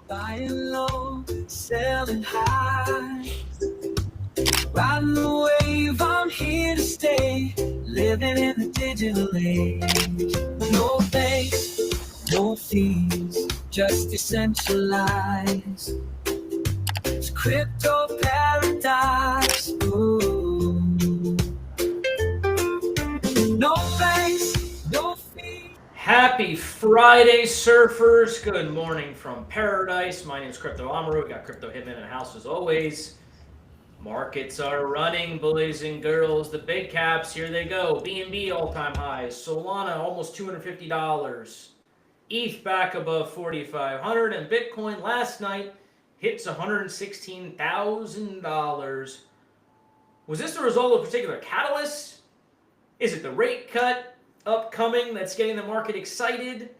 Buying low, selling high. Riding the wave, I'm here to stay. Living in the digital age. No banks, no fees, just decentralized. It's crypto paradise. Ooh. No banks, no fees. Happy Friday, surfers. Good morning from paradise. My name is Crypto Amaru. We got Crypto Hitman in the house as always. Markets are running, boys and girls. The big caps, here they go. BNB all-time highs. Solana almost $250. ETH back above 4,500. And Bitcoin last night hits $116,000. Was this the result of a particular catalyst? Is it the rate cut upcoming that's getting the market excited?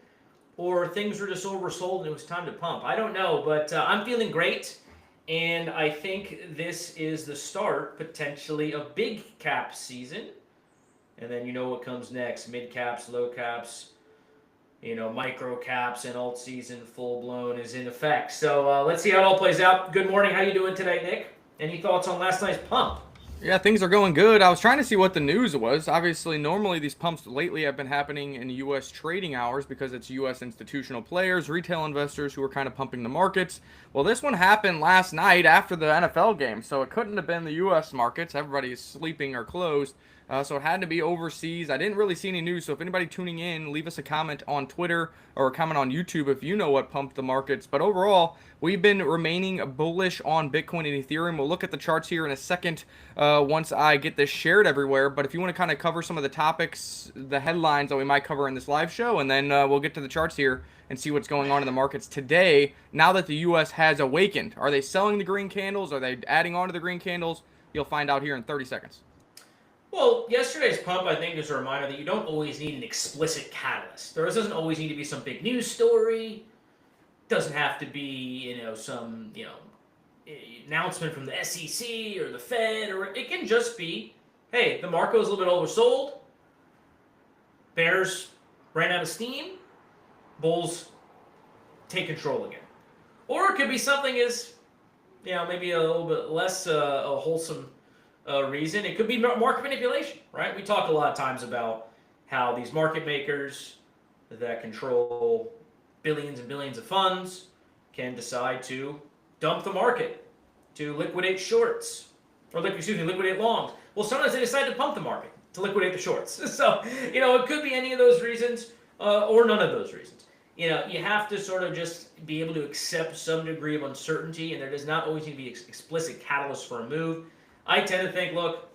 Or things were just oversold and it was time to pump? I don't know, but I'm feeling great. And I think this is the start, potentially, of big cap season. And then you know what comes next. Mid caps, low caps, micro caps, and alt season full blown is in effect. So let's see how it all plays out. Good morning. How you doing today, Nick? Any thoughts on last night's pump? Yeah, things are going good. I was trying to see what the news was. Obviously, normally these pumps lately have been happening in U.S. trading hours because it's U.S. institutional players, retail investors who are kind of pumping the markets. Well, this one happened last night after the NFL game, so it couldn't have been the U.S. markets. Everybody is sleeping or closed. So it had to be overseas. I didn't really see any news, so if anybody tuning in, leave us a comment on Twitter or a comment on YouTube if you know what pumped the markets. But overall, we've been remaining bullish on Bitcoin and Ethereum. We'll look at the charts here in a second once I get this shared everywhere. But if you want to kind of cover some of the topics, the headlines that we might cover in this live show, and then we'll get to the charts here and see what's going on in the markets today now that the U.S. has awakened. Are they selling the green candles? Are they adding on to the green candles? You'll find out here in 30 seconds. Well, yesterday's pump, I think, is a reminder that you don't always need an explicit catalyst. There doesn't always need to be some big news story. Doesn't have to be, some, announcement from the SEC or the Fed, or it can just be, hey, the market was a little bit oversold. Bears ran out of steam. Bulls take control again. Or it could be something as, maybe a little bit less a wholesome reason. It could be market manipulation, right? We talk a lot of times about how these market makers that control billions and billions of funds can decide to dump the market, to liquidate shorts, or liquidate longs. Well, sometimes they decide to pump the market to liquidate the shorts. So, it could be any of those reasons or none of those reasons. You have to sort of just be able to accept some degree of uncertainty, and there does not always need to be explicit catalyst for a move. I tend to think, look,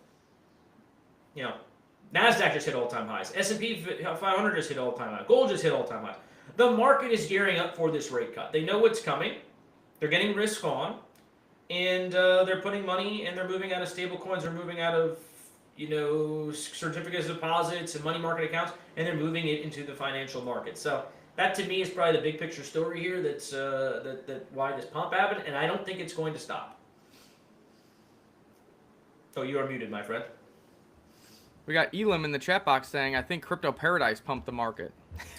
NASDAQ just hit all-time highs. S&P 500 just hit all-time highs. Gold just hit all-time highs. The market is gearing up for this rate cut. They know what's coming. They're getting risk on. And they're putting money, and they're moving out of stable coins. They're moving out of, certificates of deposits and money market accounts, and they're moving it into the financial market. So that, to me, is probably the big picture story here that's that why this pump happened, and I don't think it's going to stop. Oh, you are muted, my friend. We got Elam in the chat box saying, I think Crypto Paradise pumped the market.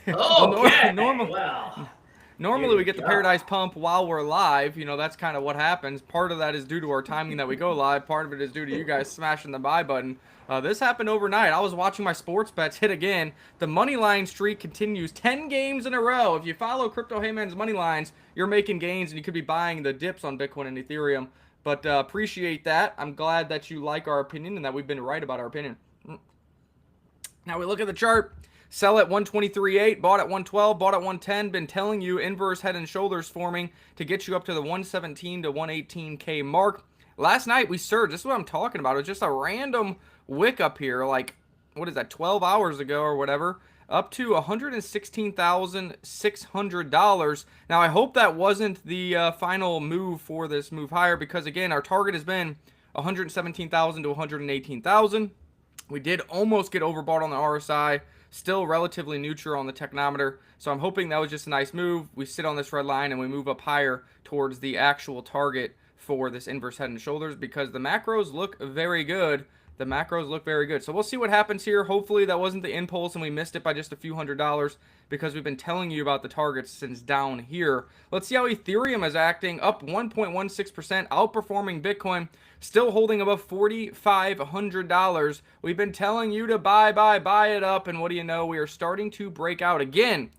Oh, okay. Normally we get the Paradise pump while we're live. That's kind of what happens. Part of that is due to our timing that we go live. Part of it is due to you guys smashing the buy button. This happened overnight. I was watching my sports bets hit again. The money line streak continues 10 games in a row. If you follow Crypto Heyman's money lines, you're making gains, and you could be buying the dips on Bitcoin and Ethereum. But appreciate that. I'm glad that you like our opinion and that we've been right about our opinion. Now we look at the chart. Sell at 123.8, bought at 112, bought at 110. Been telling you inverse head and shoulders forming to get you up to the 117 to 118K mark. Last night we surged. This is what I'm talking about. It was just a random wick up here, like, 12 hours ago or whatever. Up to $116,600. Now, I hope that wasn't the final move for this move higher because, again, our target has been $117,000 to $118,000. We did almost get overbought on the RSI, still relatively neutral on the technometer. So I'm hoping that was just a nice move. We sit on this red line and we move up higher towards the actual target for this inverse head and shoulders because the macros look very good. the macros look very good. So we'll see what happens here. Hopefully that wasn't the impulse and we missed it by just a few $100s, because we've been telling you about the targets since down here. Let's see how Ethereum is acting. Up 1.16%, outperforming Bitcoin, still holding above $4,500. We've been telling you to buy it up, and what do you know? We are starting to break out again.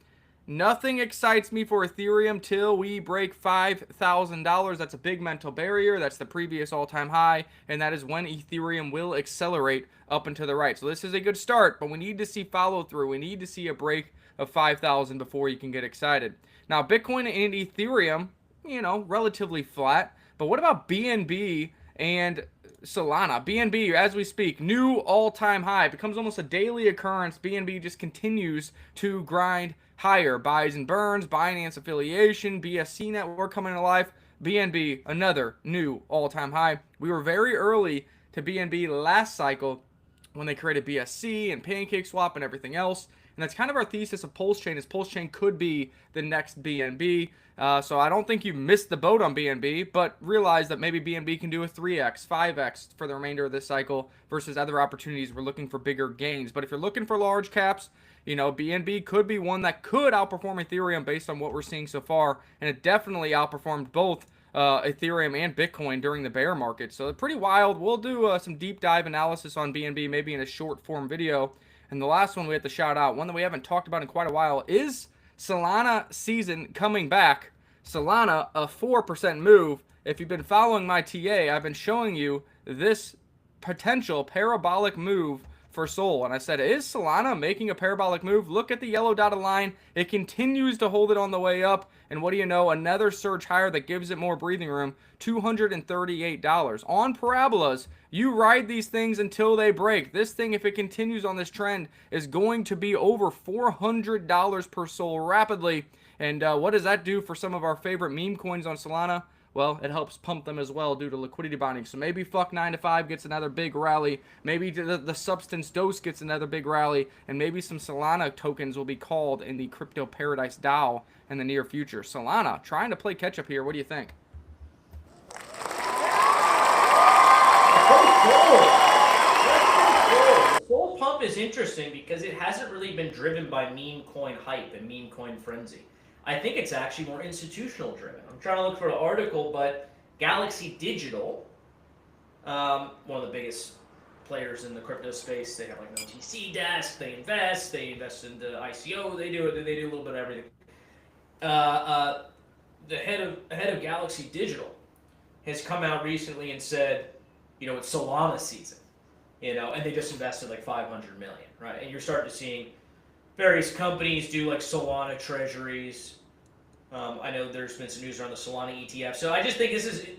Nothing excites me for Ethereum till we break $5,000. That's a big mental barrier. That's the previous all-time high, and that is when Ethereum will accelerate up and to the right. So this is a good start, but we need to see follow-through. We need to see a break of 5,000 before you can get excited. Now, Bitcoin and Ethereum, relatively flat. But what about BNB and Solana? BNB, as we speak, new all-time high. It becomes almost a daily occurrence. BNB just continues to grind higher. Buys and burns, Binance affiliation, BSC network coming to life. BNB, another new all-time high. We were very early to BNB last cycle when they created BSC and PancakeSwap and everything else. And that's kind of our thesis of Pulse Chain, is Pulse Chain could be the next BNB. So I don't think you missed the boat on BNB, but realize that maybe BNB can do a 3x, 5x for the remainder of this cycle versus other opportunities. We're looking for bigger gains. But if you're looking for large caps, BNB could be one that could outperform Ethereum based on what we're seeing so far. And it definitely outperformed both Ethereum and Bitcoin during the bear market. So pretty wild. We'll do some deep dive analysis on BNB maybe in a short form video. And the last one we have to shout out, one that we haven't talked about in quite a while, is Solana season coming back. Solana, a 4% move. If you've been following my TA, I've been showing you this potential parabolic move for Sol. And I said, is Solana making a parabolic move? Look at the yellow dotted line. It continues to hold it on the way up. And what do you know? Another surge higher that gives it more breathing room. $238. On parabolas, you ride these things until they break. This thing, if it continues on this trend, is going to be over $400 per Sol rapidly. And what does that do for some of our favorite meme coins on Solana? Well, it helps pump them as well due to liquidity bonding. So maybe Fuck 9 to 5 gets another big rally. Maybe the Substance Dose gets another big rally. And maybe some Solana tokens will be called in the Crypto Paradise DAO in the near future. Solana, trying to play catch up here. What do you think? The Sol pump is interesting because it hasn't really been driven by meme coin hype and meme coin frenzy. I think it's actually more institutional driven. I'm trying to look for an article, but Galaxy Digital, one of the biggest players in the crypto space, they have like an OTC desk, they invest into ICO, they do a little bit of everything. The head of Galaxy Digital has come out recently and said, it's Solana season, and they just invested like 500 million, right? And you're starting to see various companies do like Solana treasuries. I know there's been some news around the Solana ETF. So I just think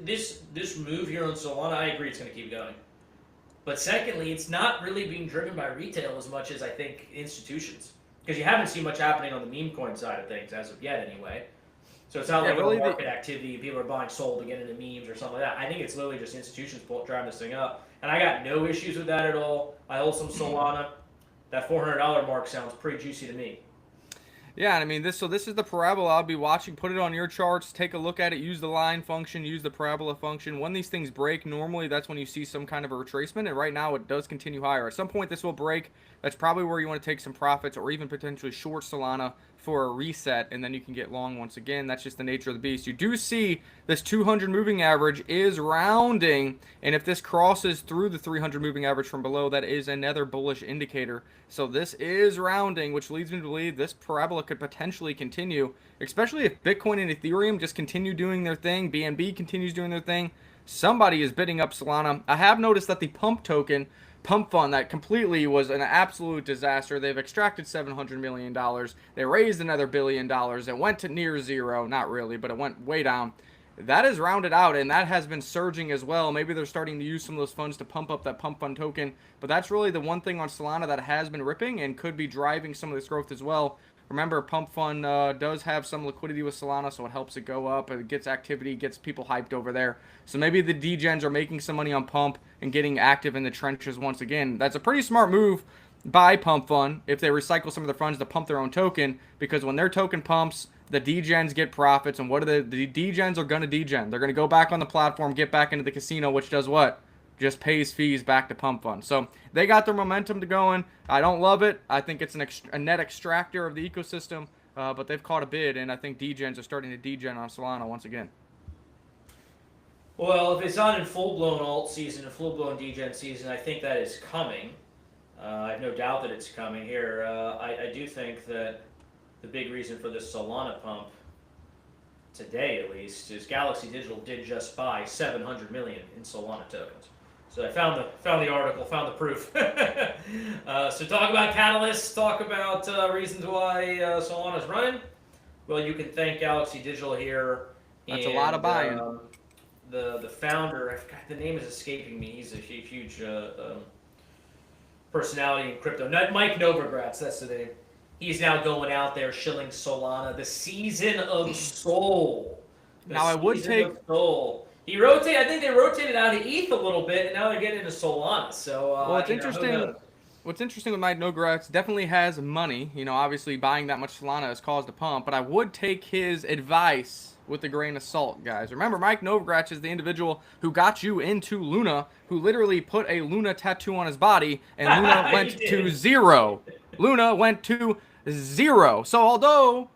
this move here on Solana, I agree it's going to keep going. But secondly, it's not really being driven by retail as much as I think institutions. Because you haven't seen much happening on the meme coin side of things as of yet anyway. So it's not like really market activity, people are buying Sol to get into memes or something like that. I think it's literally just institutions driving this thing up. And I got no issues with that at all. I hold some Solana. That $400 mark sounds pretty juicy to me. Yeah, and I mean, this is the parabola I'll be watching. Put it on your charts. Take a look at it. Use the line function. Use the parabola function. When these things break, normally that's when you see some kind of a retracement. And right now it does continue higher. At some point this will break. That's probably where you want to take some profits or even potentially short Solana for a reset. And then you can get long once again. That's just the nature of the beast. You do see this 200 moving average is rounding. And if this crosses through the 300 moving average from below, that is another bullish indicator. So this is rounding, which leads me to believe this parabola could potentially continue, especially if Bitcoin and Ethereum just continue doing their thing, BNB continues doing their thing. Somebody is bidding up Solana. I have noticed that the pump token, pump fund, that completely was an absolute disaster. They've extracted $700 million. They raised another $1 billion. It went to near zero. Not really, but it went way down. That is rounded out, and that has been surging as well. Maybe they're starting to use some of those funds to pump up that pump fund token. But that's really the one thing on Solana that has been ripping and could be driving some of this growth as well. Remember, pump fund does have some liquidity with Solana, so it helps it go up. It gets activity, gets people hyped over there. So maybe the degens are making some money on pump and getting active in the trenches once again. That's a pretty smart move by pump fund if they recycle some of their funds to pump their own token, because when their token pumps, the degens get profits. And what are the degens are going to degen? They're going to go back on the platform, get back into the casino, which does what? just pays fees back to pump fund. So they got their momentum to going. I don't love it. I think it's a net extractor of the ecosystem, but they've caught a bid, and I think degens are starting to degen on Solana once again. Well, if it's not in full-blown alt season and full-blown degen season, I think that is coming. I have no doubt that it's coming here. I do think that the big reason for this Solana pump, today at least, is Galaxy Digital did just buy 700 million in Solana tokens. So I found the article, found the proof. So talk about catalysts, talk about reasons why Solana's running. Well, you can thank Galaxy Digital here. That's a lot of buying. The founder, I forgot, the name is escaping me. He's a huge personality in crypto. Mike Novogratz, that's the name. He's now going out there shilling Solana, the season of Soul. Now I would take Soul. I think they rotated out of ETH a little bit, and now they're getting into Solana. So well, it's interesting. What's interesting with Mike Novogratz, definitely has money. Obviously buying that much Solana has caused a pump, but I would take his advice with a grain of salt, guys. Remember, Mike Novogratz is the individual who got you into Luna, who literally put a Luna tattoo on his body, and Luna went to zero. Luna went to zero. So although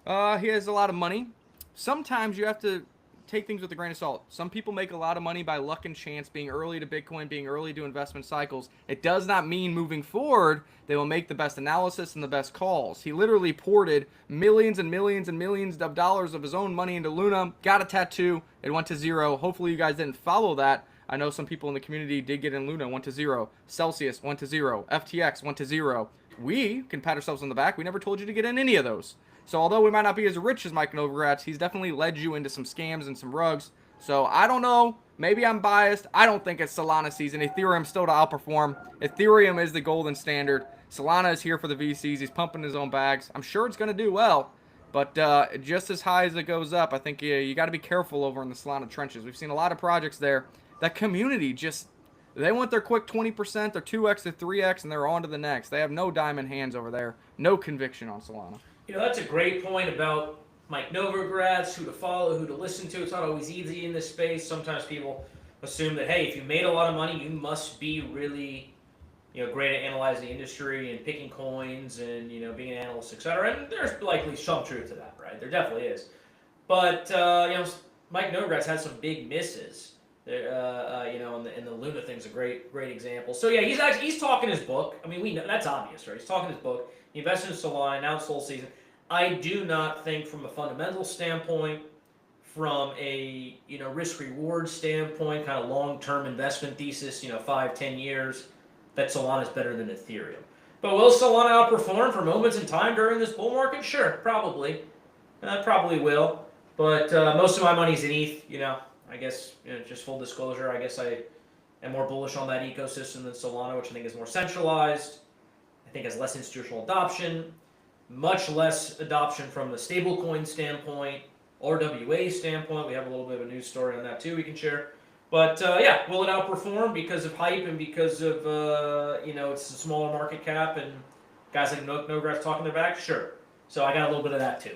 he has a lot of money, sometimes you have to take things with a grain of salt. Some people make a lot of money by luck and chance, being early to Bitcoin, being early to investment cycles. It does not mean moving forward they will make the best analysis and the best calls. He literally ported millions and millions and millions of dollars of his own money into Luna, got a tattoo, it went to zero. Hopefully you guys didn't follow that. I know some people in the community did get in Luna, went to zero. Celsius went to zero. FTX went to zero. We can pat ourselves on the back. We never told you to get in any of those. So although we might not be as rich as Mike Novogratz, he's definitely led you into some scams and some rugs. So I don't know. Maybe I'm biased. I don't think it's Solana season. Ethereum still to outperform. Ethereum is the golden standard. Solana is here for the VCs. He's pumping his own bags. I'm sure it's going to do well. But just as high as it goes up, I think you got to be careful over in the Solana trenches. We've seen a lot of projects there. That community just, they want their quick 20%, their 2x, their 3x, and they're on to the next. They have no diamond hands over there. No conviction on Solana. That's a great point about Mike Novogratz, who to follow, who to listen to. It's not always easy in this space. Sometimes people assume that, hey, if you made a lot of money, you must be really, great at analyzing the industry and picking coins and, being an analyst, etc. And there's likely some truth to that, right? There definitely is. But, Mike Novogratz had some big misses. And the Luna thing's a great example. So yeah, he's talking his book. I mean, we know that's obvious, right? He's talking his book. He invested in Solana, now it's Soul season. I do not think, from a fundamental standpoint, from a risk-reward standpoint, kind of long-term investment thesis, 5-10 years, that Solana is better than Ethereum. But will Solana outperform for moments in time during this bull market? Sure, probably. Probably will. But most of my money's in ETH. I guess, just full disclosure, I guess I am more bullish on that ecosystem than Solana, which I think is more centralized. I think has less institutional adoption, much less adoption from the stablecoin standpoint, RWA standpoint. We have a little bit of a news story on that too we can share. But yeah, will it outperform because of hype and because of, it's a smaller market cap and guys like Novogratz talking their back? Sure. So I got a little bit of that too.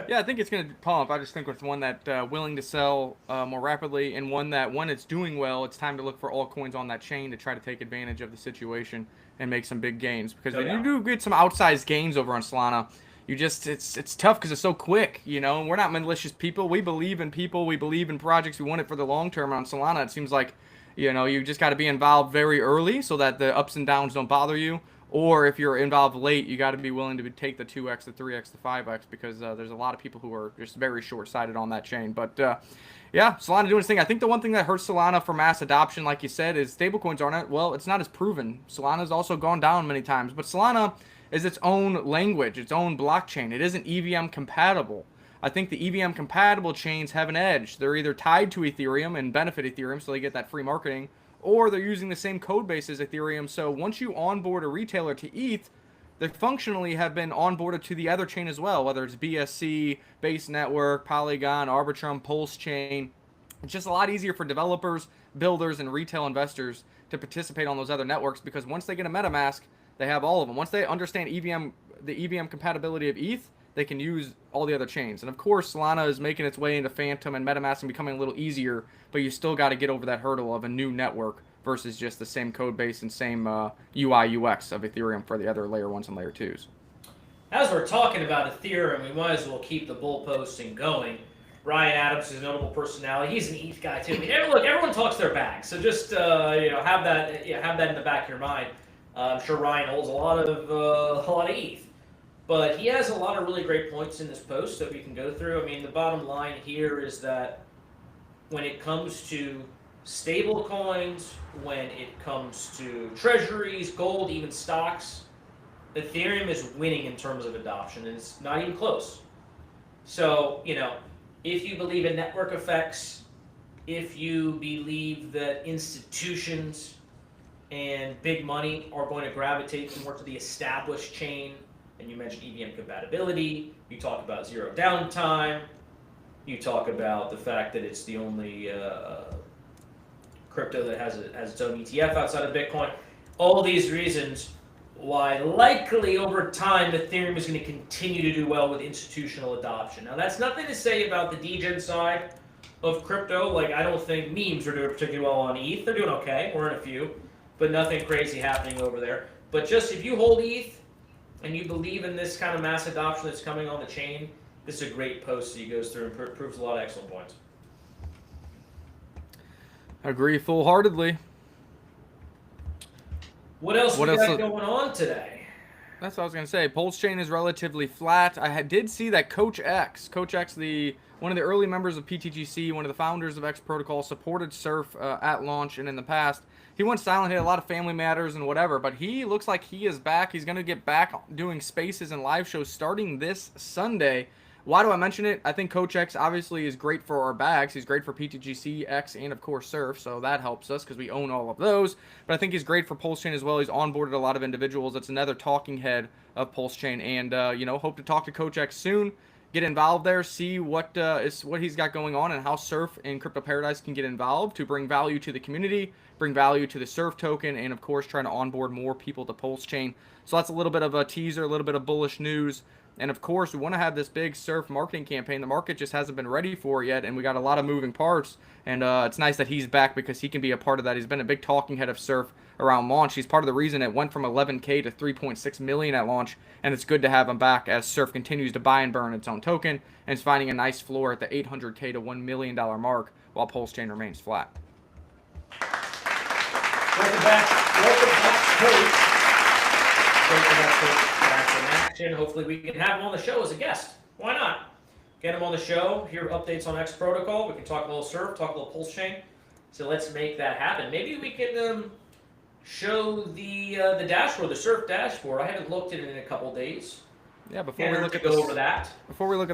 Yeah, I think it's going to pump. I just think it's one that willing to sell more rapidly, and one that when it's doing well, it's time to look for altcoins on that chain to try to take advantage of the situation and make some big gains. Because when you do get some outsized gains over on Solana, it's tough because it's so quick. And we're not malicious people. We believe in people. We believe in projects. We want it for the long term. On Solana, it seems like you just got to be involved very early so that the ups and downs don't bother you. Or if you're involved late, you got to be willing to take the 2x, the 3x, the 5x, because there's a lot of people who are just very short-sighted on that chain. But yeah, Solana doing its thing. I think the one thing that hurts Solana for mass adoption, like you said, is stablecoins aren't it? Well, it's not as proven. Solana's also gone down many times. But Solana is its own language, its own blockchain. It isn't EVM compatible. I think the EVM compatible chains have an edge. They're either tied to Ethereum and benefit Ethereum, so they get that free marketing, or they're using the same code base as Ethereum. So once you onboard a retailer to ETH, they functionally have been onboarded to the other chain as well, whether it's BSC, Base Network, Polygon, Arbitrum, Pulse Chain. It's just a lot easier for developers, builders, and retail investors to participate on those other networks, because once they get a MetaMask, they have all of them. Once they understand the EVM compatibility of ETH, they can use all the other chains. And of course, Solana is making its way into Phantom and MetaMask and becoming a little easier, but you still got to get over that hurdle of a new network versus just the same code base and same UI UX of Ethereum for the other layer 1s and layer 2s. As we're talking about Ethereum, we might as well keep the bull posting going. Ryan Adams is a notable personality. He's an ETH guy too. I mean, everyone talks their bag, so just have that in the back of your mind. I'm sure Ryan holds a lot of ETH, but he has a lot of really great points in this post that we can go through. I mean, the bottom line here is that when it comes to stable coins, when it comes to treasuries, gold, even stocks, Ethereum is winning in terms of adoption, and it's not even close. So, if you believe in network effects, if you believe that institutions and big money are going to gravitate more to the established chain, and you mentioned EVM compatibility, you talk about zero downtime, you talk about the fact that it's the only crypto that has its own ETF outside of Bitcoin, all these reasons why likely over time Ethereum is going to continue to do well with institutional adoption. Now that's nothing to say about the degen side of crypto. Like, I don't think memes are doing particularly well on ETH. They're doing okay. We're in a few, but nothing crazy happening over there. But just if you hold ETH and you believe in this kind of mass adoption that's coming on the chain, this is a great post that he goes through and proves a lot of excellent points. Agree full-heartedly. What else we got going on today? That's what I was going to say. Pulse chain is relatively flat. I did see that Coach X, one of the early members of PTGC, one of the founders of X Protocol, supported Surf at launch and in the past. He went silent, had a lot of family matters and whatever, but he looks like he is back. He's going to get back doing spaces and live shows starting this Sunday. Why do I mention it? I think Coach X obviously is great for our bags. He's great for PTGC, X, and of course Surf, so that helps us because we own all of those. But I think he's great for Pulse Chain as well. He's onboarded a lot of individuals. That's another talking head of Pulse Chain, and hope to talk to Coach X soon. Get involved there, see what he's got going on, and how Surf and Crypto Paradise can get involved to bring value to the community, bring value to the Surf token, and of course trying to onboard more people to Pulse Chain. So that's a little bit of a teaser, a little bit of bullish news. And of course, we want to have this big Surf marketing campaign. The market just hasn't been ready for it yet, and we got a lot of moving parts. And it's nice that he's back because he can be a part of that. He's been a big talking head of Surf around launch. He's part of the reason it went from 11K to 3.6 million at launch, and it's good to have him back as Surf continues to buy and burn its own token, and it's finding a nice floor at the 800K to $1 million mark while Pulse Chain remains flat. Welcome back, Coach. Back in action. Hopefully we can have him on the show as a guest. Why not? Get him on the show, hear updates on X Protocol. We can talk a little Surf, talk a little Pulse Chain. So let's make that happen. Maybe we can show the dashboard, the Surf dashboard. I haven't looked at it in a couple days. Yeah, before we look at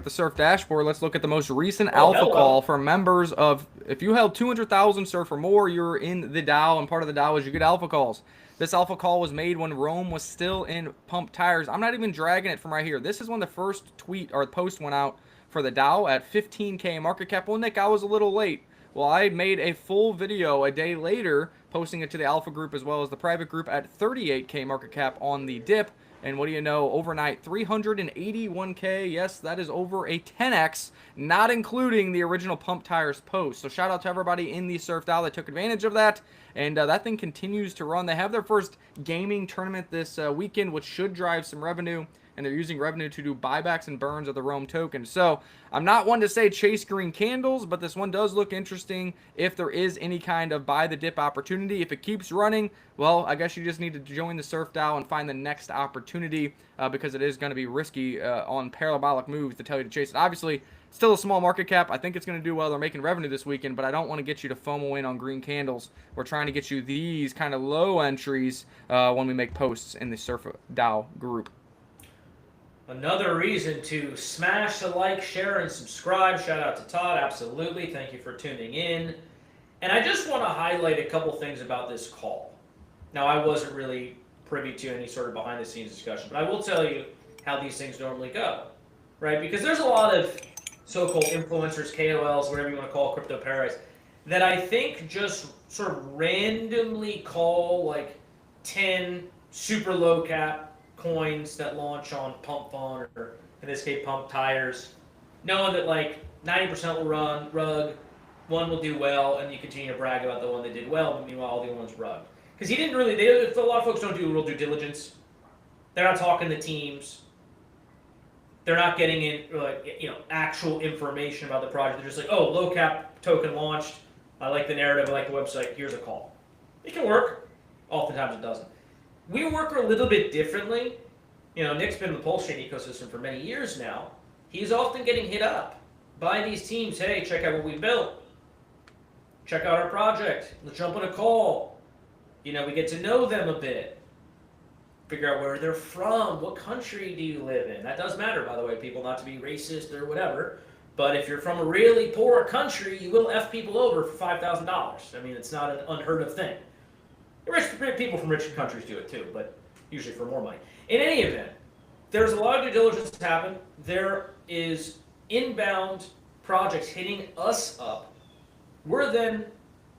the Surf dashboard, let's look at the most recent alpha call for members of. If you held 200,000 Surf or more, you're in the DAO, and part of the DAO is you get alpha calls. This alpha call was made when Rome was still in pump tires. I'm not even dragging it from right here. This is when the first tweet or post went out for the DAO at 15K market cap. Well, Nick, I was a little late. Well, I made a full video a day later, posting it to the alpha group as well as the private group at 38K market cap on the dip. And what do you know, overnight, 381K. Yes, that is over a 10x, not including the original pump tires post. So shout out to everybody in the Surf DAO that took advantage of that. And that thing continues to run. They have their first gaming tournament this weekend, which should drive some revenue. And they're using revenue to do buybacks and burns of the Rome token. So I'm not one to say chase green candles, but this one does look interesting if there is any kind of buy the dip opportunity. If it keeps running, well, I guess you just need to join the Surf DAO and find the next opportunity because it is going to be risky on parabolic moves to tell you to chase it. Obviously, still a small market cap. I think it's going to do well. They're making revenue this weekend, but I don't want to get you to FOMO in on green candles. We're trying to get you these kind of low entries when we make posts in the Surf DAO group. Another reason to smash the like, share, and subscribe. Shout out to Todd. Absolutely. Thank you for tuning in. And I just want to highlight a couple things about this call. Now, I wasn't really privy to any sort of behind-the-scenes discussion, but I will tell you how these things normally go, right? Because there's a lot of so-called influencers, KOLs, whatever you want to call it, Crypto Paradise, that I think just sort of randomly call like 10 super low cap coins that launch on Pump Fund or in this case, pump tires, knowing that like 90% will run rug, one will do well, and you continue to brag about the one that did well, but meanwhile all the other ones rug. Because he didn't really. A lot of folks don't do real due diligence. They're not talking to teams. They're not getting in like actual information about the project. They're just like, oh, low cap token launched. I like the narrative. I like the website. Here's a call. It can work. Oftentimes it doesn't. We work a little bit differently. Nick's been in the Pulse Chain ecosystem for many years now. He's often getting hit up by these teams. Hey, check out what we built. Check out our project. Let's jump on a call. We get to know them a bit. Figure out where they're from. What country do you live in? That does matter, by the way, people, not to be racist or whatever. But if you're from a really poor country, you will F people over for $5,000. I mean, it's not an unheard of thing. Rich people from rich countries do it too, but usually for more money. In any event, there's a lot of due diligence that's happened. There is inbound projects hitting us up. We're then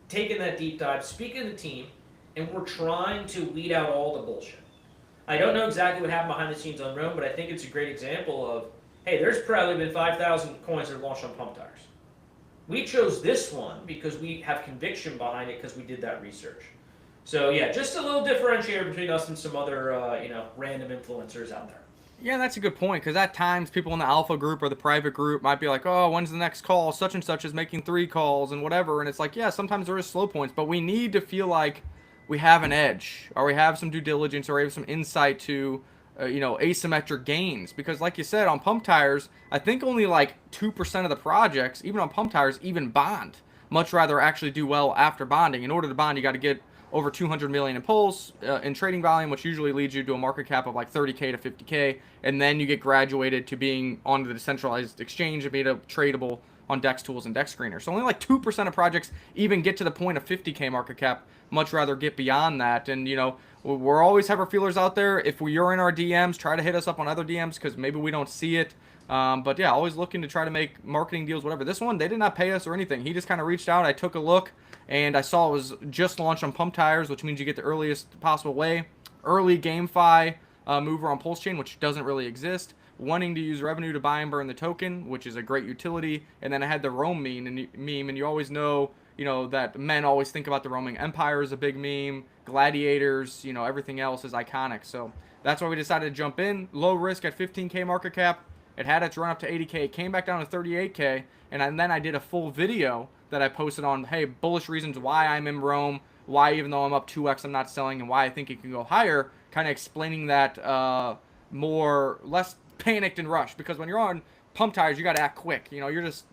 taking that deep dive, speaking to the team, and we're trying to weed out all the bullshit. I don't know exactly what happened behind the scenes on Rome, but I think it's a great example of, hey, there's probably been 5,000 coins that have launched on pump tires. We chose this one because we have conviction behind it because we did that research. So yeah, just a little differentiator between us and some other, random influencers out there. Yeah, that's a good point, because at times people in the alpha group or the private group might be like, oh, when's the next call? Such and such is making 3 calls and whatever. And it's like, yeah, sometimes there is slow points, but we need to feel like we have an edge, or we have some due diligence, or we have some insight to, asymmetric gains. Because like you said, on pump tires, I think only like 2% of the projects, even on pump tires, even bond. Much rather actually do well after bonding. In order to bond, you got to get over 200 million in pulls in trading volume, which usually leads you to a market cap of like 30K to 50K. And then you get graduated to being on the decentralized exchange and being tradable on DEX tools and DEX screeners. So only like 2% of projects even get to the point of 50K market cap. Much rather get beyond that. And, we're always have our feelers out there. If you're in our DMs, try to hit us up on other DMs because maybe we don't see it. But yeah, always looking to try to make marketing deals, whatever. This one, they did not pay us or anything. He just kind of reached out. I took a look and I saw it was just launched on pump tires, which means you get the earliest possible way. Early GameFi mover on Pulse Chain, which doesn't really exist. Wanting to use revenue to buy and burn the token, which is a great utility. And then I had the Rome meme, and you always know, that men always think about the roaming empire as a big meme, gladiators, everything else is iconic. So that's why we decided to jump in. Low risk at 15K market cap. It had its run up to 80K. It came back down to 38K. And then I did a full video that I posted on, hey, bullish reasons why I'm in Rome, why even though I'm up 2x, I'm not selling, and why I think it can go higher, kind of explaining that less panicked and rushed. Because when you're on pump tires, you got to act quick. You're just,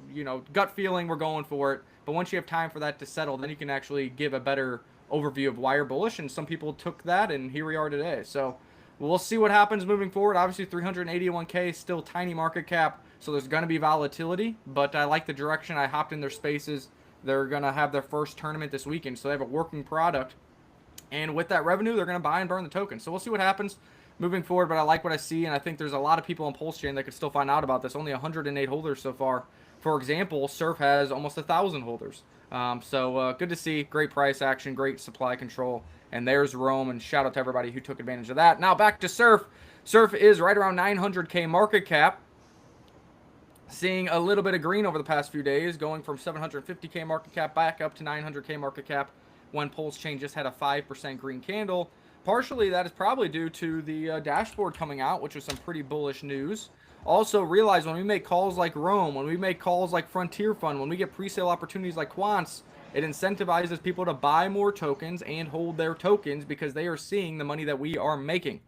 gut feeling, we're going for it. But once you have time for that to settle, then you can actually give a better overview of why you're bullish. And some people took that, and here we are today. So we'll see what happens moving forward. Obviously, 381K, still tiny market cap, so there's going to be volatility. But I like the direction. I hopped in their spaces. They're going to have their first tournament this weekend, so they have a working product. And with that revenue, they're going to buy and burn the token. So we'll see what happens moving forward, but I like what I see, and I think there's a lot of people on Pulse Chain that could still find out about this. Only 108 holders so far. For example, Surf has almost 1,000 holders. So good to see. Great price action, great supply control. And there's Rome, and shout out to everybody who took advantage of that. Now back to Surf. Surf is right around 900K market cap. Seeing a little bit of green over the past few days, going from 750K market cap back up to 900K market cap when Pulse Chain just had a 5% green candle. Partially, that is probably due to the dashboard coming out, which was some pretty bullish news. Also, realize when we make calls like Rome, when we make calls like Frontier Fund, when we get pre-sale opportunities like Quants, it incentivizes people to buy more tokens and hold their tokens because they are seeing the money that we are making.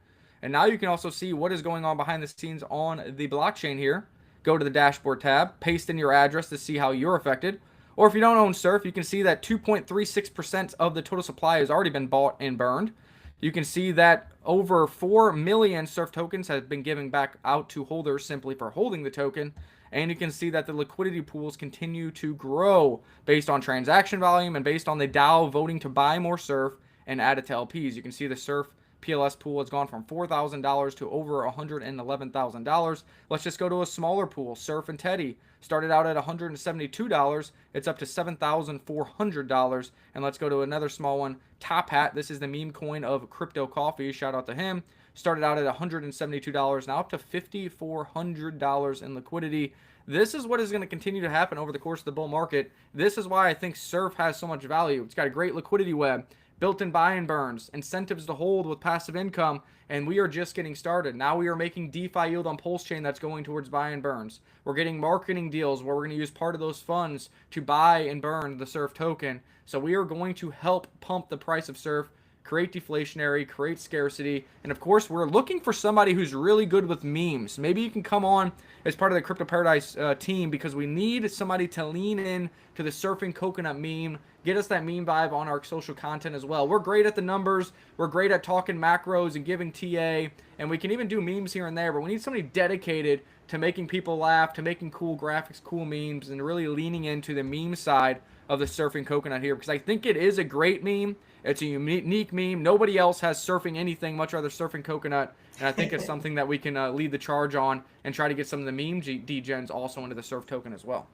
And now you can also see what is going on behind the scenes on the blockchain here. Go to the dashboard tab, paste in your address to see how you're affected. Or if you don't own Surf, you can see that 2.36% of the total supply has already been bought and burned. You can see that over 4 million Surf tokens have been given back out to holders simply for holding the token. And you can see that the liquidity pools continue to grow based on transaction volume and based on the DAO voting to buy more Surf and add it to LPs. You can see the Surf PLS pool has gone from $4,000 to over $111,000. Let's just go to a smaller pool. Surf and Teddy started out at $172. It's up to $7,400. And let's go to another small one. Top Hat. This is the meme coin of Crypto Coffee. Shout out to him. started out at $172, now up to $5,400 in liquidity. This is what is going to continue to happen over the course of the bull market. This is why I think Surf has so much value. It's got a great liquidity web, built-in buy and burns, incentives to hold with passive income, and we are just getting started. Now we are making DeFi yield on Pulse Chain that's going towards buy and burns. We're getting marketing deals where we're going to use part of those funds to buy and burn the Surf token. So we are going to help pump the price of Surf, create deflationary, create scarcity, and of course we're looking for somebody who's really good with memes. Maybe you can come on as part of the Crypto Paradise team, because we need somebody to lean in to the surfing coconut meme, get us that meme vibe on our social content as well. We're great at the numbers, we're great at talking macros and giving TA, and we can even do memes here and there, but we need somebody dedicated to making people laugh, to making cool graphics, cool memes, and really leaning into the meme side of the surfing coconut here, because I think it is a great meme. It's a unique meme. Nobody else has surfing anything, much rather surfing coconut. And I think it's something that we can lead the charge on and try to get some of the meme degens also into the Surf token as well.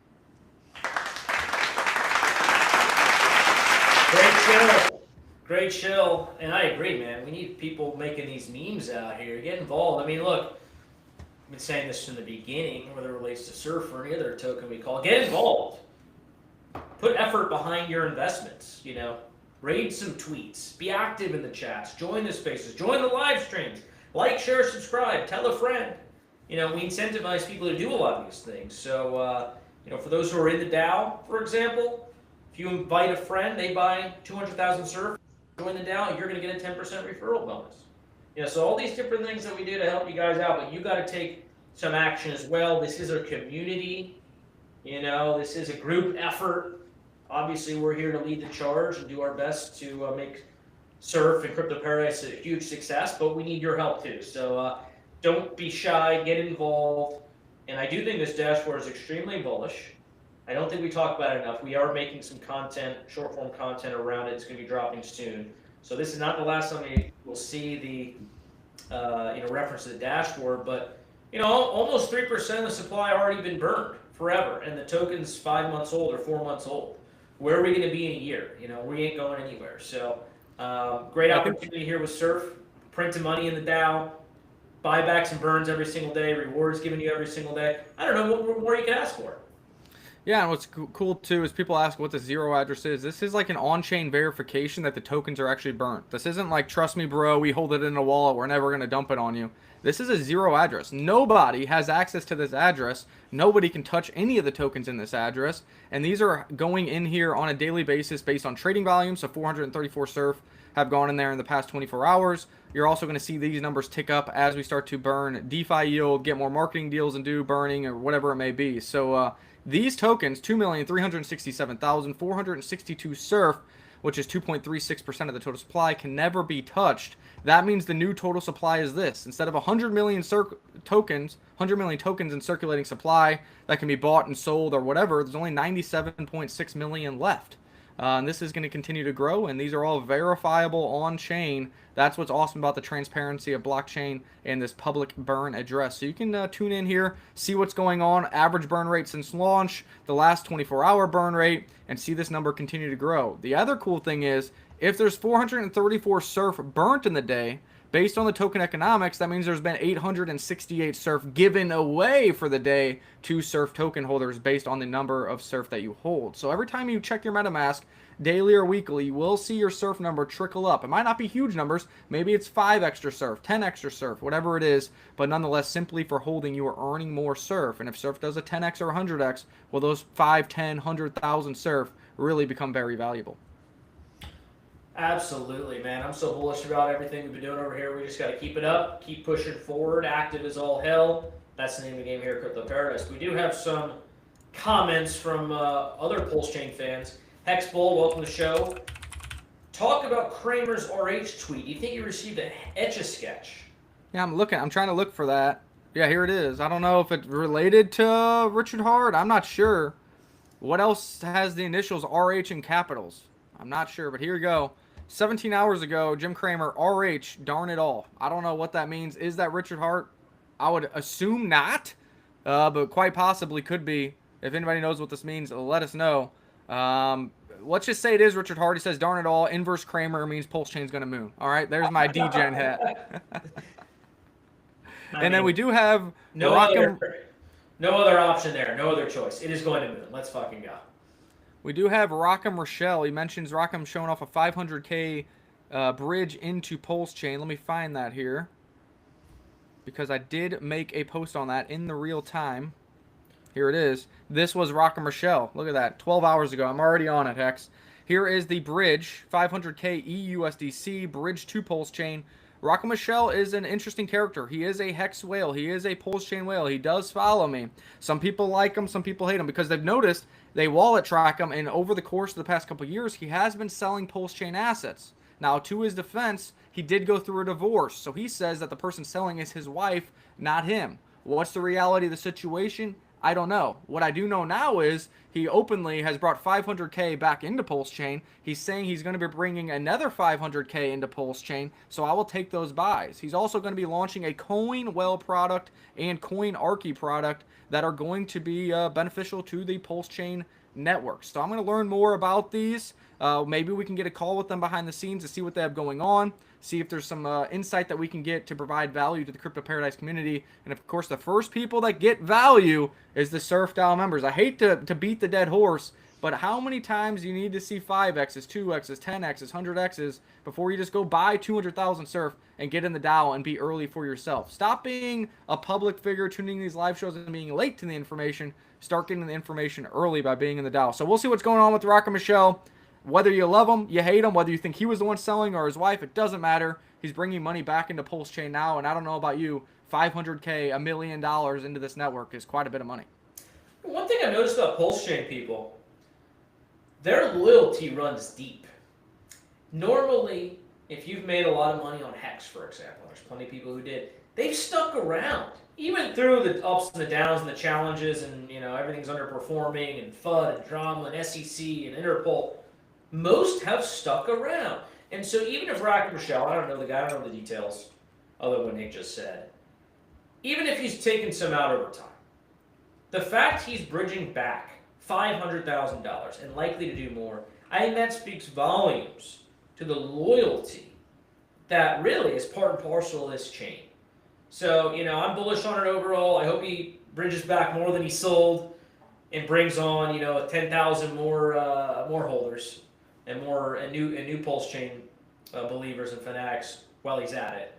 Great show. Great show. And I agree, man. We need people making these memes out here. Get involved. I mean, look, I've been saying this from the beginning, whether it relates to Surf or any other token we call. Get involved. Put effort behind your investments, you know. Raid some tweets. Be active in the chats. Join the spaces. Join the live streams. Like, share, subscribe. Tell a friend. You know, we incentivize people to do a lot of these things. So, you know, for those who are in the DAO, for example, if you invite a friend, they buy 200,000 Surf, join the DAO, you're going to get a 10% referral bonus. You know, so all these different things that we do to help you guys out, but you got to take some action as well. This is a community. You know, this is a group effort. Obviously, we're here to lead the charge and do our best to make Surf and Crypto Paradise a huge success, but we need your help too. So don't be shy, get involved. And I do think this dashboard is extremely bullish. I don't think we talk about it enough. We are making some content, short form content around it. It's going to be dropping soon. So this is not the last time we will see the you know, reference to the dashboard, but you know, almost 3% of the supply already been burned forever, and the token's 5 months old or 4 months old. Where are we going to be in a year? You know, we ain't going anywhere. So great opportunity here with Surf, printing money in the DAO, buybacks and burns every single day, rewards given you every single day. I don't know what more you can ask for. Yeah, and what's cool too is people ask what the zero address is. This is like an on-chain verification that the tokens are actually burnt. This isn't like, trust me, bro, we hold it in a wallet, we're never going to dump it on you. This is a zero address. Nobody has access to this address. Nobody can touch any of the tokens in this address. And these are going in here on a daily basis based on trading volume. So 434 Surf have gone in there in the past 24 hours. You're also going to see these numbers tick up as we start to burn DeFi yield, get more marketing deals and do burning or whatever it may be. So these tokens, 2,367,462 Surf, which is 2.36% of the total supply, can never be touched. That means the new total supply is this. Instead of 100 million tokens in circulating supply that can be bought and sold or whatever, there's only 97.6 million left. And this is going to continue to grow, and these are all verifiable on-chain. That's what's awesome about the transparency of blockchain and this public burn address. So you can tune in here, see what's going on, average burn rate since launch, the last 24-hour burn rate, and see this number continue to grow. The other cool thing is, if there's 434 Surf burnt in the day, based on the token economics, that means there's been 868 Surf given away for the day to Surf token holders based on the number of Surf that you hold. So every time you check your MetaMask, daily or weekly, you will see your Surf number trickle up. It might not be huge numbers. Maybe it's 5 extra Surf, 10 extra Surf, whatever it is. But nonetheless, simply for holding, you are earning more Surf. And if Surf does a 10x or 100x, well, those 5, 10, 100,000 Surf really become very valuable. Absolutely, man. I'm so bullish about everything we've been doing over here. We just got to keep it up, keep pushing forward. Active as all hell. That's the name of the game here at Crypto Paradise. We do have some comments from other Pulse Chain fans. Hexbull, welcome to the show. Talk about Kramer's RH tweet. Do you think he received an Etch-a-Sketch? Yeah, I'm trying to look for that. Yeah, here it is. I don't know if it's related to Richard Hart. I'm not sure. What else has the initials RH in capitals? I'm not sure, but here we go. 17 hours ago, Jim Cramer, RH, darn it all. I don't know what that means. Is that Richard Hart? I would assume not, but quite possibly could be. If anybody knows what this means, let us know. Let's just say it is Richard Hart. He says, darn it all, inverse Cramer means Pulse Chain's going to moon. All right, there's my DGen hat. And then we do have no other option there. No other choice. It is going to Moon. Let's fucking go. We do have Rockham Rochelle. He mentions Rockham showing off a 500K bridge into Pulse Chain. Let me find that here, because I did make a post on that in the real time. Here it is. This was Rockham Rochelle. Look at that. 12 hours ago. I'm already on it, Hex. Here is the bridge. 500K EUSDC. Bridge to Pulse Chain. Rockham Rochelle is an interesting character. He is a Hex whale. He is a Pulse Chain whale. He does follow me. Some people like him. Some people hate him because they've noticed they wallet track him. And over the course of the past couple of years, he has been selling Pulse Chain assets. Now, to his defense, he did go through a divorce. So he says that the person selling is his wife, not him. What's the reality of the situation? I don't know. What I do know now is he openly has brought 500K back into Pulse Chain. He's saying he's going to be bringing another 500K into Pulse Chain, so I will take those buys. He's also going to be launching a CoinWell product and CoinArchy product that are going to be beneficial to the Pulse Chain network. So I'm going to learn more about these. Maybe we can get a call with them behind the scenes to see what they have going on, see if there's some insight that we can get to provide value to the Crypto Paradise community. And of course, the first people that get value is the Surf DAO members. I hate to beat the dead horse, but how many times do you need to see 5x's, 2x's, 10x's, 100x's before you just go buy 200,000 Surf and get in the DAO and be early for yourself? Stop being a public figure, tuning these live shows and being late to the information. Start getting the information early by being in the DAO. So we'll see what's going on with Rockham Rochelle. Whether you love him, you hate him, whether you think he was the one selling or his wife, it doesn't matter. He's bringing money back into Pulse Chain now, and I don't know about you, 500K, $1 million into this network is quite a bit of money. One thing I've noticed about Pulse Chain people, their loyalty runs deep. Normally, if you've made a lot of money on Hex, for example, there's plenty of people who did, they've stuck around. Even through the ups and the downs and the challenges and, everything's underperforming and FUD and drama and SEC and Interpol, most have stuck around. And so even if Rockham Rochelle, I don't know the guy, I don't know the details, other than what Nick just said, even if he's taken some out over time, the fact he's bridging back $500,000 and likely to do more, I think that speaks volumes to the loyalty that really is part and parcel of this chain. So, I'm bullish on it overall. I hope he bridges back more than he sold and brings on, 10,000 more holders and new Pulse Chain believers and fanatics while he's at it.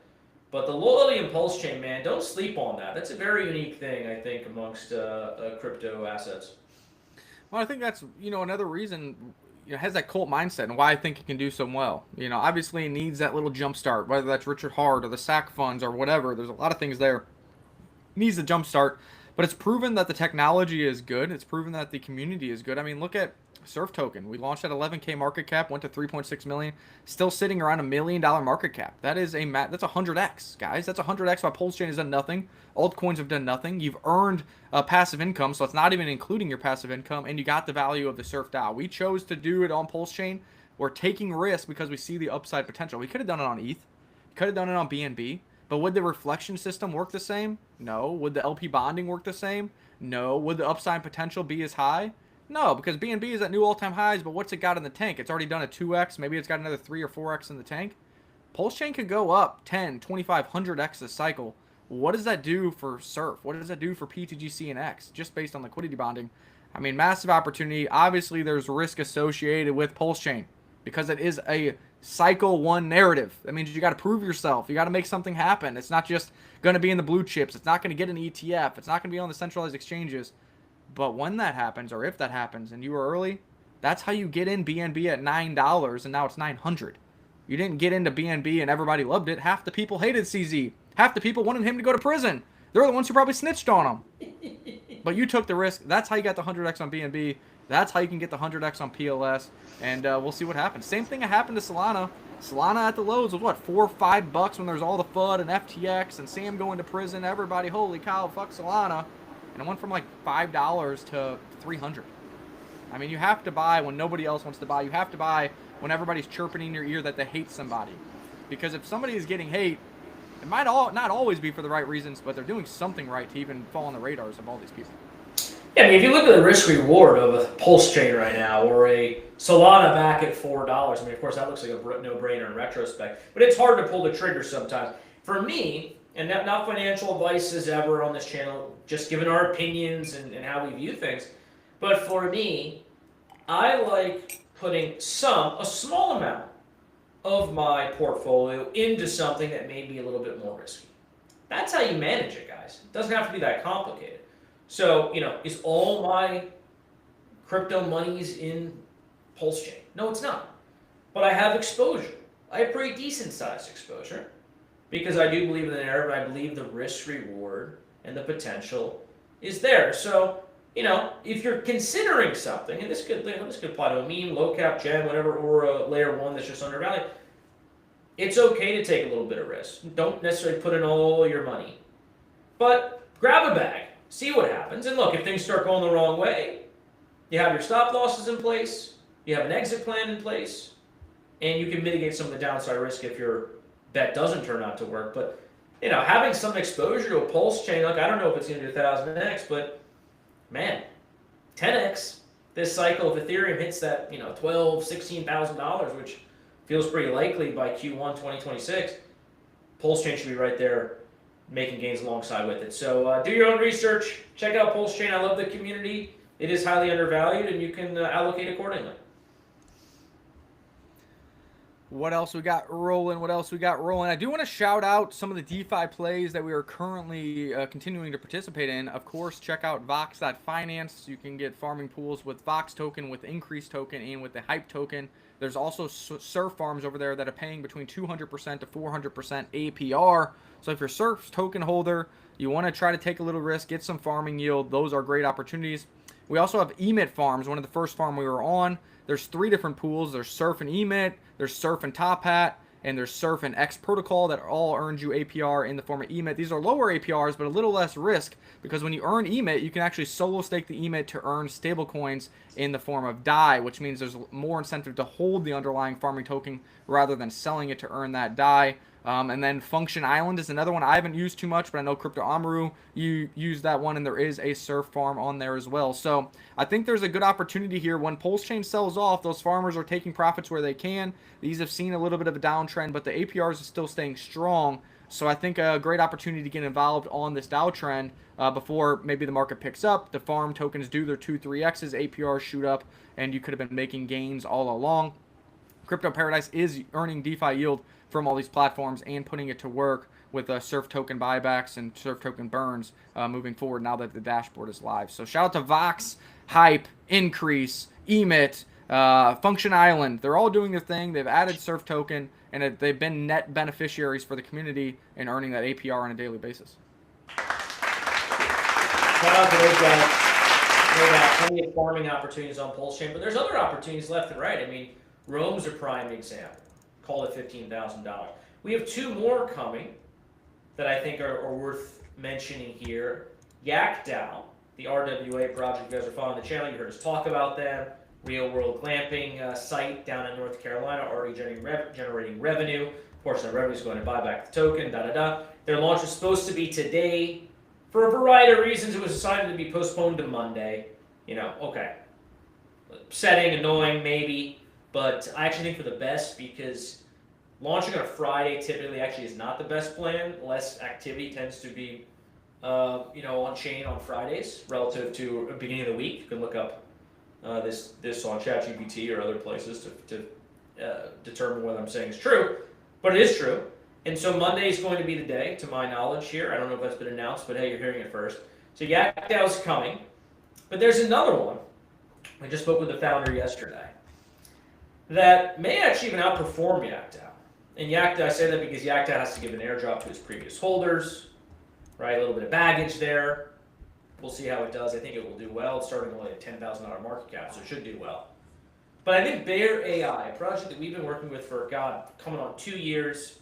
But the loyalty in Pulse Chain, man, don't sleep on that. That's a very unique thing, I think, amongst crypto assets. Well, I think that's, another reason it has that cult mindset and why I think it can do so well. Obviously it needs that little jump start, whether that's Richard Hart or the SAC funds or whatever. There's a lot of things there. It needs a jump start, but it's proven that the technology is good. It's proven that the community is good. I mean, look at Surf Token. We launched at 11K market cap, went to 3.6 million, still sitting around $1 million market cap. That is that's 100x, guys. That's 100x while Pulse Chain has done nothing. Altcoins have done nothing. You've earned passive income, so it's not even including your passive income, and you got the value of the Surf DAO. We chose to do it on Pulse Chain. We're taking risk because we see the upside potential. We could have done it on ETH. Could have done it on BNB. But would the reflection system work the same? No. Would the LP bonding work the same? No. Would the upside potential be as high? No, because BNB is at new all-time highs, but what's it got in the tank? It's already done a 2x. Maybe it's got another 3 or 4x in the tank. Pulse Chain could go up 10, 25, 100x this cycle. What does that do for Surf? What does that do for PTGC and X, just based on liquidity bonding? I mean, massive opportunity. Obviously, there's risk associated with Pulse Chain because it is a cycle one narrative. That means you got to prove yourself. You got to make something happen. It's not just going to be in the blue chips. It's not going to get an ETF. It's not going to be on the centralized exchanges. But when that happens, or if that happens, and you are early, that's how you get in BNB at $9, and now it's 900. You didn't get into BNB and everybody loved it. Half the people hated CZ. Half the people wanted him to go to prison. They're the ones who probably snitched on him. But you took the risk. That's how you got the 100x on BNB. That's how you can get the 100x on PLS. And we'll see what happens. Same thing that happened to Solana. Solana at the lows was what, $4 or $5 when there's all the FUD and FTX and Sam going to prison. Everybody, holy cow, fuck Solana. And it went from like $5 to $300. I mean, you have to buy when nobody else wants to buy. You have to buy when everybody's chirping in your ear that they hate somebody. Because if somebody is getting hate, it might not always be for the right reasons, but they're doing something right to even fall on the radars of all these people. Yeah, I mean, if you look at the risk reward of a Pulse Chain right now or a Solana back at $4, I mean, of course, that looks like a no-brainer in retrospect, but it's hard to pull the trigger sometimes. For me, and not financial advice as ever on this channel, just giving our opinions and how we view things. But for me, I like putting a small amount of my portfolio into something that may be a little bit more risky. That's how you manage it, guys. It doesn't have to be that complicated. So, is all my crypto monies in Pulse Chain? No, it's not. But I have exposure. I have pretty decent sized exposure because I do believe in the narrative. I believe the risk reward and the potential is there. So, if you're considering something, and this could apply to a meme, low cap gem, whatever, or a layer one that's just undervalued, it's okay to take a little bit of risk. Don't necessarily put in all your money, but grab a bag, see what happens, and look, if things start going the wrong way, you have your stop losses in place, you have an exit plan in place, and you can mitigate some of the downside risk if your bet doesn't turn out to work. But having some exposure to a Pulse chain, like I don't know if it's going to do 1,000x, but man, 10x this cycle if Ethereum hits that $12,000-$16,000, which feels pretty likely by Q1 2026. Pulse chain should be right there, making gains alongside with it. So do your own research. Check out Pulse chain. I love the community. It is highly undervalued, and you can allocate accordingly. What else we got rolling? I do want to shout out some of the DeFi plays that we are currently continuing to participate in. Of course, check out Vox.finance. You can get farming pools with Vox token, with Increase token, and with the Hype token. There's also surf farms over there that are paying between 200% to 400% APR. So if you're surf token holder, you want to try to take a little risk, get some farming yield, those are great opportunities. We also have emit farms, one of the first farm we were on. There's 3 different pools. There's Surf and Emit, there's Surf and Top Hat, and there's Surf and X Protocol that all earns you APR in the form of emit. These are lower APRs, but a little less risk because when you earn emit, you can actually solo stake the emit to earn stablecoins in the form of DAI, which means there's more incentive to hold the underlying farming token rather than selling it to earn that DAI. And then Function Island is another one I haven't used too much, but I know Crypto Amaru, you use that one, and there is a surf farm on there as well. So I think there's a good opportunity here. When Pulse Chain sells off, those farmers are taking profits where they can. These have seen a little bit of a downtrend, but the APRs are still staying strong. So I think a great opportunity to get involved on this Dow trend before maybe the market picks up. The farm tokens do their 2-3x's, APRs shoot up, and you could have been making gains all along. Crypto Paradise is earning DeFi yield from all these platforms and putting it to work with surf token buybacks and surf token burns moving forward now that the dashboard is live. So shout out to Vox, Hype, Increase, Emit, Function Island. They're all doing their thing. They've added surf token, and they've been net beneficiaries for the community in earning that APR on a daily basis. Shout out to those guys. They got plenty of farming opportunities on Pulse Chain, but there's other opportunities left and right. I mean, Rome's a prime example. Call it $15,000. We have 2 more coming that I think are worth mentioning here. Yak DAO, the RWA project. You guys are following the channel. You heard us talk about them. Real world glamping site down in North Carolina, already generating revenue. A portion of the revenue is going to buy back the token. Their launch was supposed to be today. For a variety of reasons, it was decided to be postponed to Monday. Okay. Upsetting, annoying, maybe. But I actually think for the best, because launching on a Friday typically actually is not the best plan. Less activity tends to be, on chain on Fridays relative to the beginning of the week. You can look up this on ChatGPT or other places to determine whether I'm saying is true. But it is true. And so Monday is going to be the day, to my knowledge here. I don't know if that's been announced, but hey, you're hearing it first. So Yak DAO is coming. But there's another one. I just spoke with the founder yesterday that may actually even outperform Yak DAO. And Yak DAO, I say that because Yak DAO has to give an airdrop to its previous holders, right? A little bit of baggage there. We'll see how it does. I think it will do well. It's starting only at $10,000 market cap, so it should do well. But I think Bear AI, a project that we've been working with for, coming on 2 years.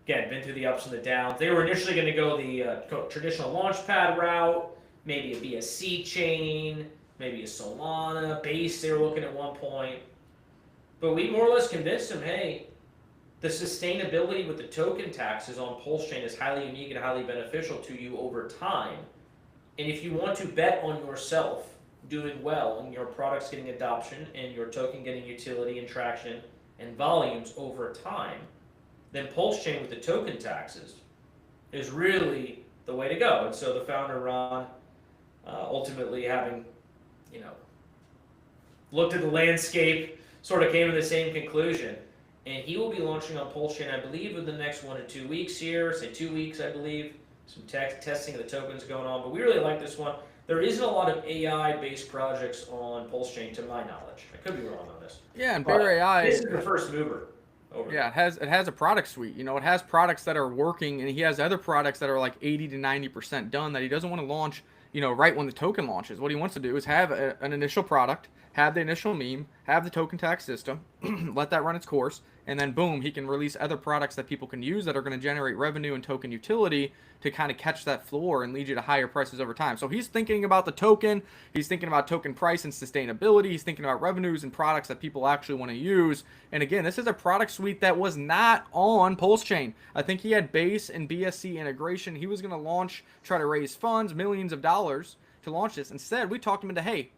Again, been through the ups and the downs. They were initially going to go the traditional launchpad route, maybe a BSC chain, maybe a Solana base they were looking at one point. But we more or less convinced them, hey, the sustainability with the token taxes on Pulse Chain is highly unique and highly beneficial to you over time. And if you want to bet on yourself doing well and your products getting adoption and your token getting utility and traction and volumes over time, then Pulse Chain with the token taxes is really the way to go. And so the founder, Ron, ultimately having, you know, looked at the landscape, sort of came to the same conclusion. And he will be launching on Pulse Chain, I believe, in the next 1 to 2 weeks here, say 2 weeks, I believe. Some testing of the tokens going on, but we really like this one. There isn't a lot of AI-based projects on Pulse Chain, to my knowledge. I could be wrong on this. Yeah, and Bear AI. This is the first mover. Yeah, it has a product suite. You know, it has products that are working, and he has other products that are like 80 to 90% done that he doesn't want to launch, you know, right when the token launches. What he wants to do is have an initial product, have the initial meme, have the token tax system, let that run its course, and then boom, he can release other products that people can use that are going to generate revenue and token utility to kind of catch that floor and lead you to higher prices over time. So he's thinking about the token, he's thinking about token price and sustainability, he's thinking about revenues and products that people actually want to use. And again, this is a product suite that was not on Pulse Chain. I think he had base and BSC integration. He was going to launch, try to raise funds, millions of dollars to launch this. Instead, we talked him into, hey,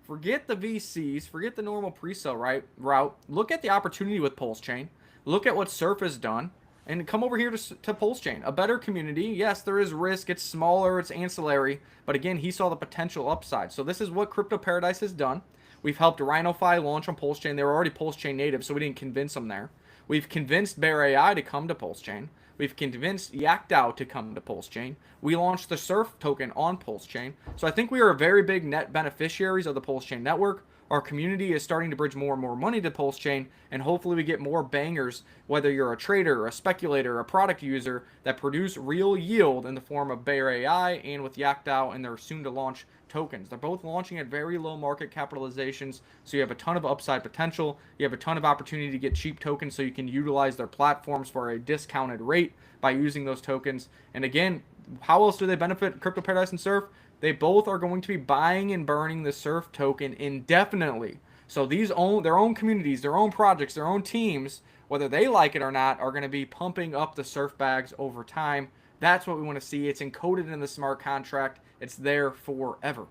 forget the VCs, forget the normal pre-sale route. Look at the opportunity with Pulse Chain. Look at what Surf has done, and come over here to Pulse Chain. A better community. Yes, there is risk. It's smaller. It's ancillary. But again, he saw the potential upside. So this is what Crypto Paradise has done. We've helped RhinoFi launch on Pulse Chain. They were already Pulse Chain native, so we didn't convince them there. We've convinced Bear AI to come to Pulse Chain. We've convinced YakDAO to come to Pulse Chain. We launched the Surf token on Pulse Chain. So I think we are very big net beneficiaries of the Pulse Chain network. Our community is starting to bridge more and more money to Pulse Chain, and hopefully we get more bangers, whether you're a trader, a speculator, a product user, that produce real yield in the form of Bear AI and with YakDAO and their soon-to-launch tokens. They're both launching at very low market capitalizations, so you have a ton of upside potential. You have a ton of opportunity to get cheap tokens so you can utilize their platforms for a discounted rate by using those tokens. And again, how else do they benefit Crypto Paradise and Surf? They both are going to be buying and burning the Surf token indefinitely. So these their own communities, their own projects, their own teams, whether they like it or not, are going to be pumping up the Surf bags over time. That's what we want to see. It's encoded in the smart contract. It's there forever.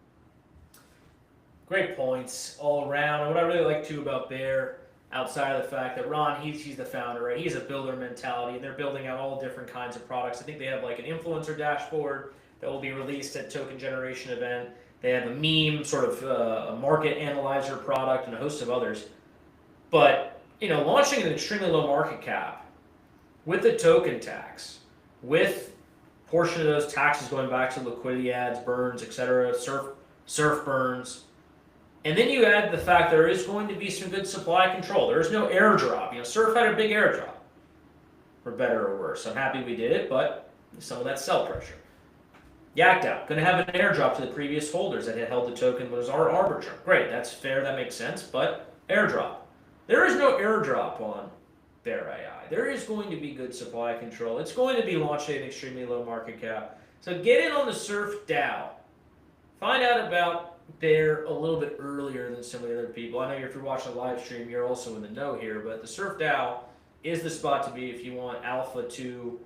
Great points all around. And what I really like too about Bear, outside of the fact that Ron, he's the founder, right? He's a builder mentality, and they're building out all different kinds of products. I think they have like an influencer dashboard that will be released at Token Generation event. They have a meme, sort of a market analyzer product, and a host of others. But, you know, launching an extremely low market cap with the token tax, with a portion of those taxes going back to liquidity ads, burns, etc., surf burns, and then you add the fact there is going to be some good supply control. There is no airdrop. You know, Surf had a big airdrop, for better or worse. I'm happy we did it, but some of that sell pressure. YakDAO, going to have an airdrop to the previous holders that had held the token was our arbiter. Great, that's fair, that makes sense, but airdrop. There is no airdrop on Bear AI. There is going to be good supply control. It's going to be launched at an extremely low market cap. So get in on the Surf DAO. Find out about Bear a little bit earlier than some of the other people. I know if you're watching a live stream, you're also in the know here, but the Surf DAO is the spot to be if you want alpha to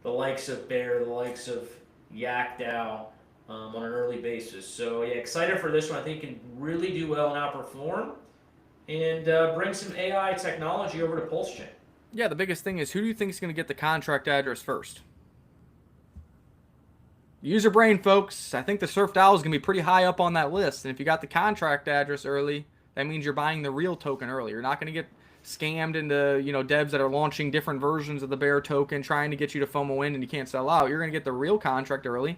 the likes of Bear, the likes of YakDAO on an early basis. So yeah, excited for this one. I think it can really do well and outperform and bring some AI technology over to Pulse Chain. Yeah, the biggest thing is, who do you think is going to get the contract address first? Use your brain, folks. I think the Surf DAO is going to be pretty high up on that list. And if you got the contract address early, that means you're buying the real token early. You're not going to get scammed into, you know, devs that are launching different versions of the Bear token, trying to get you to FOMO in and you can't sell out. You're going to get the real contract early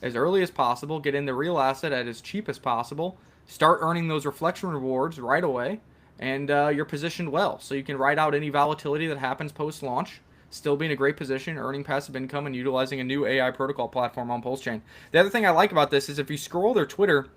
as possible, get in the real asset at as cheap as possible, start earning those reflection rewards right away, and you're positioned well. So you can ride out any volatility that happens post-launch, still be in a great position, earning passive income, and utilizing a new AI protocol platform on Pulse Chain. The other thing I like about this is if you scroll their Twitter,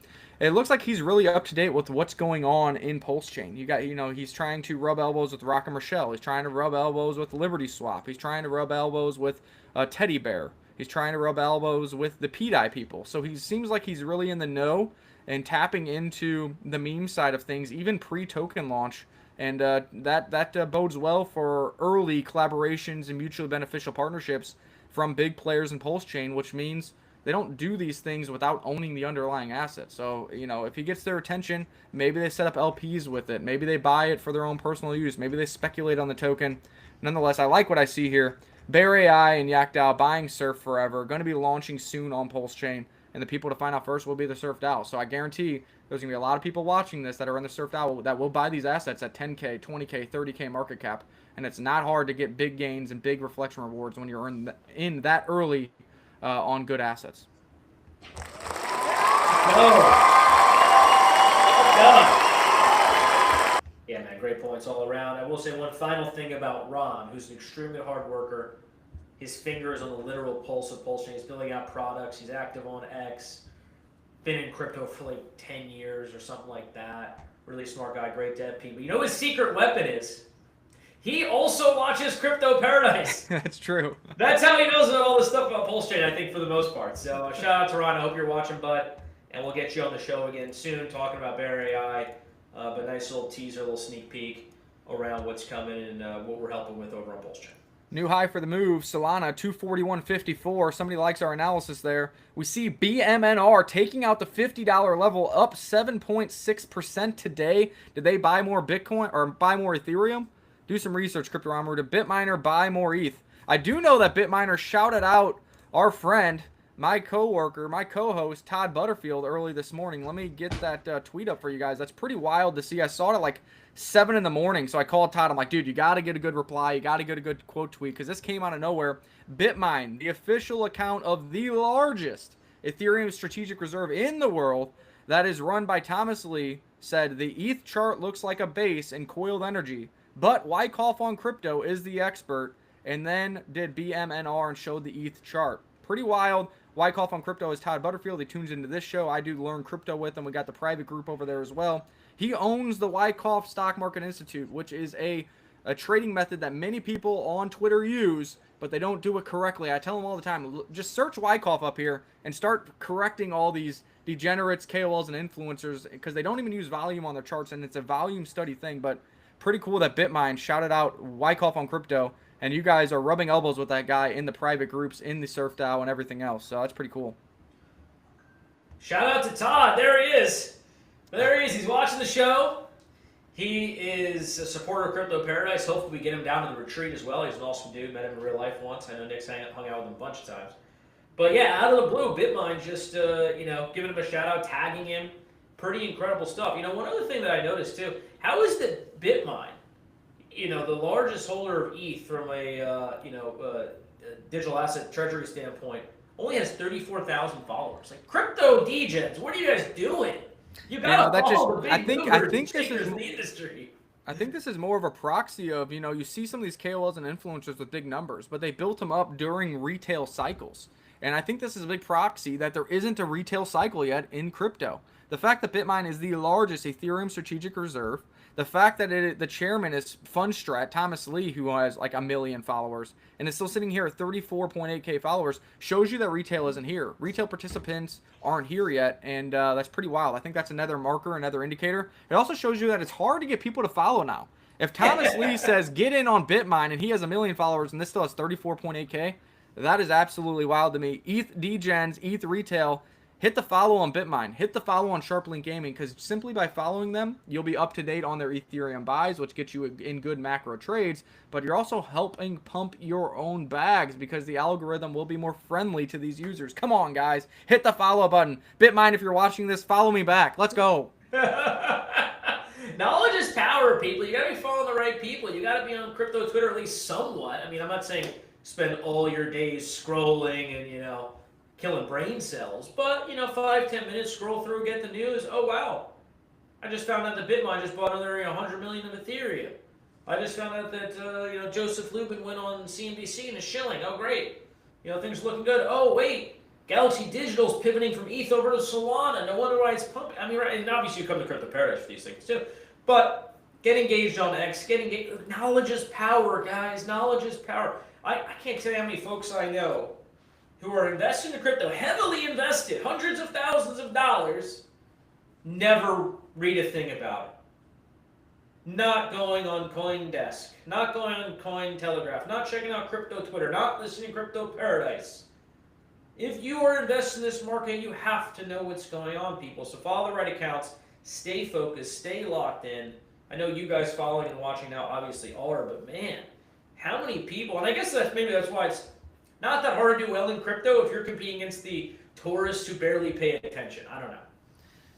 it looks like he's really up to date with what's going on in Pulse Chain. You got, you know, he's trying to rub elbows with Rock'em Rochelle. He's trying to rub elbows with Liberty Swap. He's trying to rub elbows with Teddy Bear. He's trying to rub elbows with the PDI people. So he seems like he's really in the know and tapping into the meme side of things, even pre-token launch. And that bodes well for early collaborations and mutually beneficial partnerships from big players in Pulse Chain, which means they don't do these things without owning the underlying asset. So, you know, if he gets their attention, maybe they set up LPs with it. Maybe they buy it for their own personal use. Maybe they speculate on the token. Nonetheless, I like what I see here. Bear AI and Yak DAO buying Surf Forever, going to be launching soon on Pulse Chain, and the people to find out first will be the Surf DAO. So I guarantee there's going to be a lot of people watching this that are in the Surf DAO that will buy these assets at 10K, 20K, 30K market cap, and it's not hard to get big gains and big reflection rewards when you're in that early on good assets. Yeah, man, great points all around. I will say one final thing about Ron, who's an extremely hard worker. His finger is on the literal pulse of Pulse Chain. He's building out products. He's active on X. Been in crypto for like 10 years or something like that. Really smart guy, great dev P. But you know what his secret weapon is? He also watches Crypto Paradise. That's true. That's how he knows about all this stuff about Pulse Chain, I think, for the most part. So shout out to Ron. I hope you're watching, bud. And we'll get you on the show again soon, talking about Bear AI. But nice little teaser, little sneak peek around what's coming and what we're helping with over on Pulse Chain. New high for the move, Solana 241.54. Somebody likes our analysis there. We see BMNR taking out the $50 level, up 7.6% today. Did they buy more Bitcoin or buy more Ethereum? Do some research, Cryptorama. Did Bitminer buy more ETH? I do know that Bitminer shouted out our friend, my coworker, my co-host, Todd Butterfield, early this morning. Let me get that tweet up for you guys. That's pretty wild to see. I saw it at like 7 in the morning, so I called Todd. I'm like, dude, you got to get a good reply. You got to get a good quote tweet, because this came out of nowhere. Bitmine, the official account of the largest Ethereum strategic reserve in the world that is run by Thomas Lee, said the ETH chart looks like a base in coiled energy, but Wyckoff on crypto is the expert, and then did BMNR and showed the ETH chart. Pretty wild. Wyckoff on crypto is Todd Butterfield. He tunes into this show. I do learn crypto with him. We got the private group over there as well. He owns the Wyckoff Stock Market Institute, which is a trading method that many people on Twitter use, but they don't do it correctly. I tell them all the time, just search Wyckoff up here and start correcting all these degenerates, KOLs, and influencers, because they don't even use volume on their charts, and it's a volume study thing. But pretty cool that Bitmine shouted out Wyckoff on crypto, and you guys are rubbing elbows with that guy in the private groups, in the Surf DAO, and everything else. So that's pretty cool. Shout out to Todd. There he is. There he is. He's watching the show. He is a supporter of Crypto Paradise. Hopefully we get him down to the retreat as well. He's an awesome dude. Met him in real life once. I know Nick's hung out with him a bunch of times. But yeah, out of the blue, Bitmine just, giving him a shout out, tagging him. Pretty incredible stuff. One other thing that I noticed too, how is that Bitmine, the largest holder of ETH from a digital asset treasury standpoint, only has 34,000 followers. Like, crypto degens, what are you guys doing? You gotta follow the big I think this is in the industry. I think this is more of a proxy of, you see some of these KOLs and influencers with big numbers, but they built them up during retail cycles. And I think this is a big proxy that there isn't a retail cycle yet in crypto. The fact that Bitmine is the largest Ethereum strategic reserve, the fact that the chairman is Fundstrat, Thomas Lee, who has like 1 million followers, and is still sitting here at 34.8K followers, shows you that retail isn't here. Retail participants aren't here yet, and that's pretty wild. I think that's another marker, another indicator. It also shows you that it's hard to get people to follow now. If Thomas Lee says, get in on Bitmine, and he has 1 million followers, and this still has 34.8K, that is absolutely wild to me. ETH degens, ETH retail. Hit the follow on Bitmine. Hit the follow on SharpLink Gaming, because simply by following them, you'll be up to date on their Ethereum buys, which gets you in good macro trades. But you're also helping pump your own bags, because the algorithm will be more friendly to these users. Come on, guys. Hit the follow button. Bitmine, if you're watching this, follow me back. Let's go. Knowledge is power, people. You got to be following the right people. You got to be on crypto Twitter at least somewhat. I mean, I'm not saying spend all your days scrolling and, killing brain cells, but 5-10 minutes, scroll through, get the news. Oh wow, I just found out that Bitmine just bought another 100 million of Ethereum. I just found out that Joseph Lubin went on CNBC and is shilling. Oh great, things are looking good. Oh wait, Galaxy Digital's pivoting from ETH over to Solana. No wonder why it's pumping. I mean, right, and obviously you come to Crypto Paradise for these things too, but get engaged on X. Knowledge is power, guys. Knowledge is power. I can't tell you how many folks I know who are invested in crypto, heavily invested, hundreds of thousands of dollars, never read a thing about it. Not going on CoinDesk, not going on Cointelegraph, not checking out crypto Twitter, not listening to Crypto Paradise. If you are invested in this market, you have to know what's going on, people. So follow the right accounts, stay focused, stay locked in. I know you guys following and watching now obviously are, but man, how many people, and I guess that's why it's not that hard to do well in crypto if you're competing against the tourists who barely pay attention. I don't know.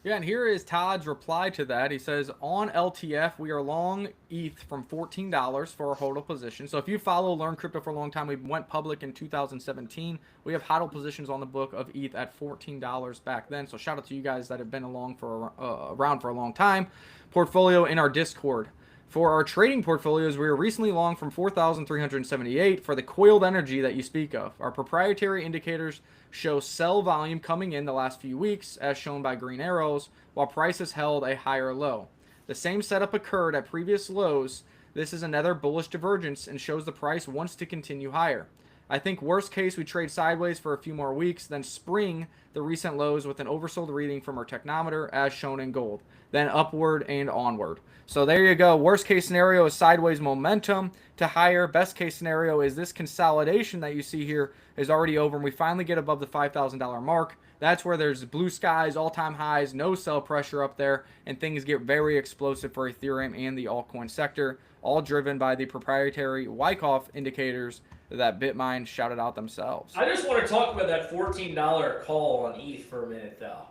Yeah, and here is Todd's reply to that. He says, on LTF, we are long ETH from $14 for our hodl position. So if you follow Learn Crypto for a long time, we went public in 2017. We have hodl positions on the book of ETH at $14 back then. So shout out to you guys that have been around for a long time. Portfolio in our Discord. For our trading portfolios, we were recently long from 4,378 for the coiled energy that you speak of. Our proprietary indicators show sell volume coming in the last few weeks, as shown by green arrows, while prices held a higher low. The same setup occurred at previous lows. This is another bullish divergence and shows the price wants to continue higher. I think worst case we trade sideways for a few more weeks, then spring the recent lows with an oversold reading from our technometer as shown in gold, then upward and onward. So there you go. Worst case scenario is sideways momentum to higher. Best case scenario is this consolidation that you see here is already over and we finally get above the $5,000 mark. That's where there's blue skies, all-time highs, no sell pressure up there, and things get very explosive for Ethereum and the altcoin sector, all driven by the proprietary Wyckoff indicators that Bitmine shouted out themselves. I just want to talk about that $14 call on ETH for a minute, though.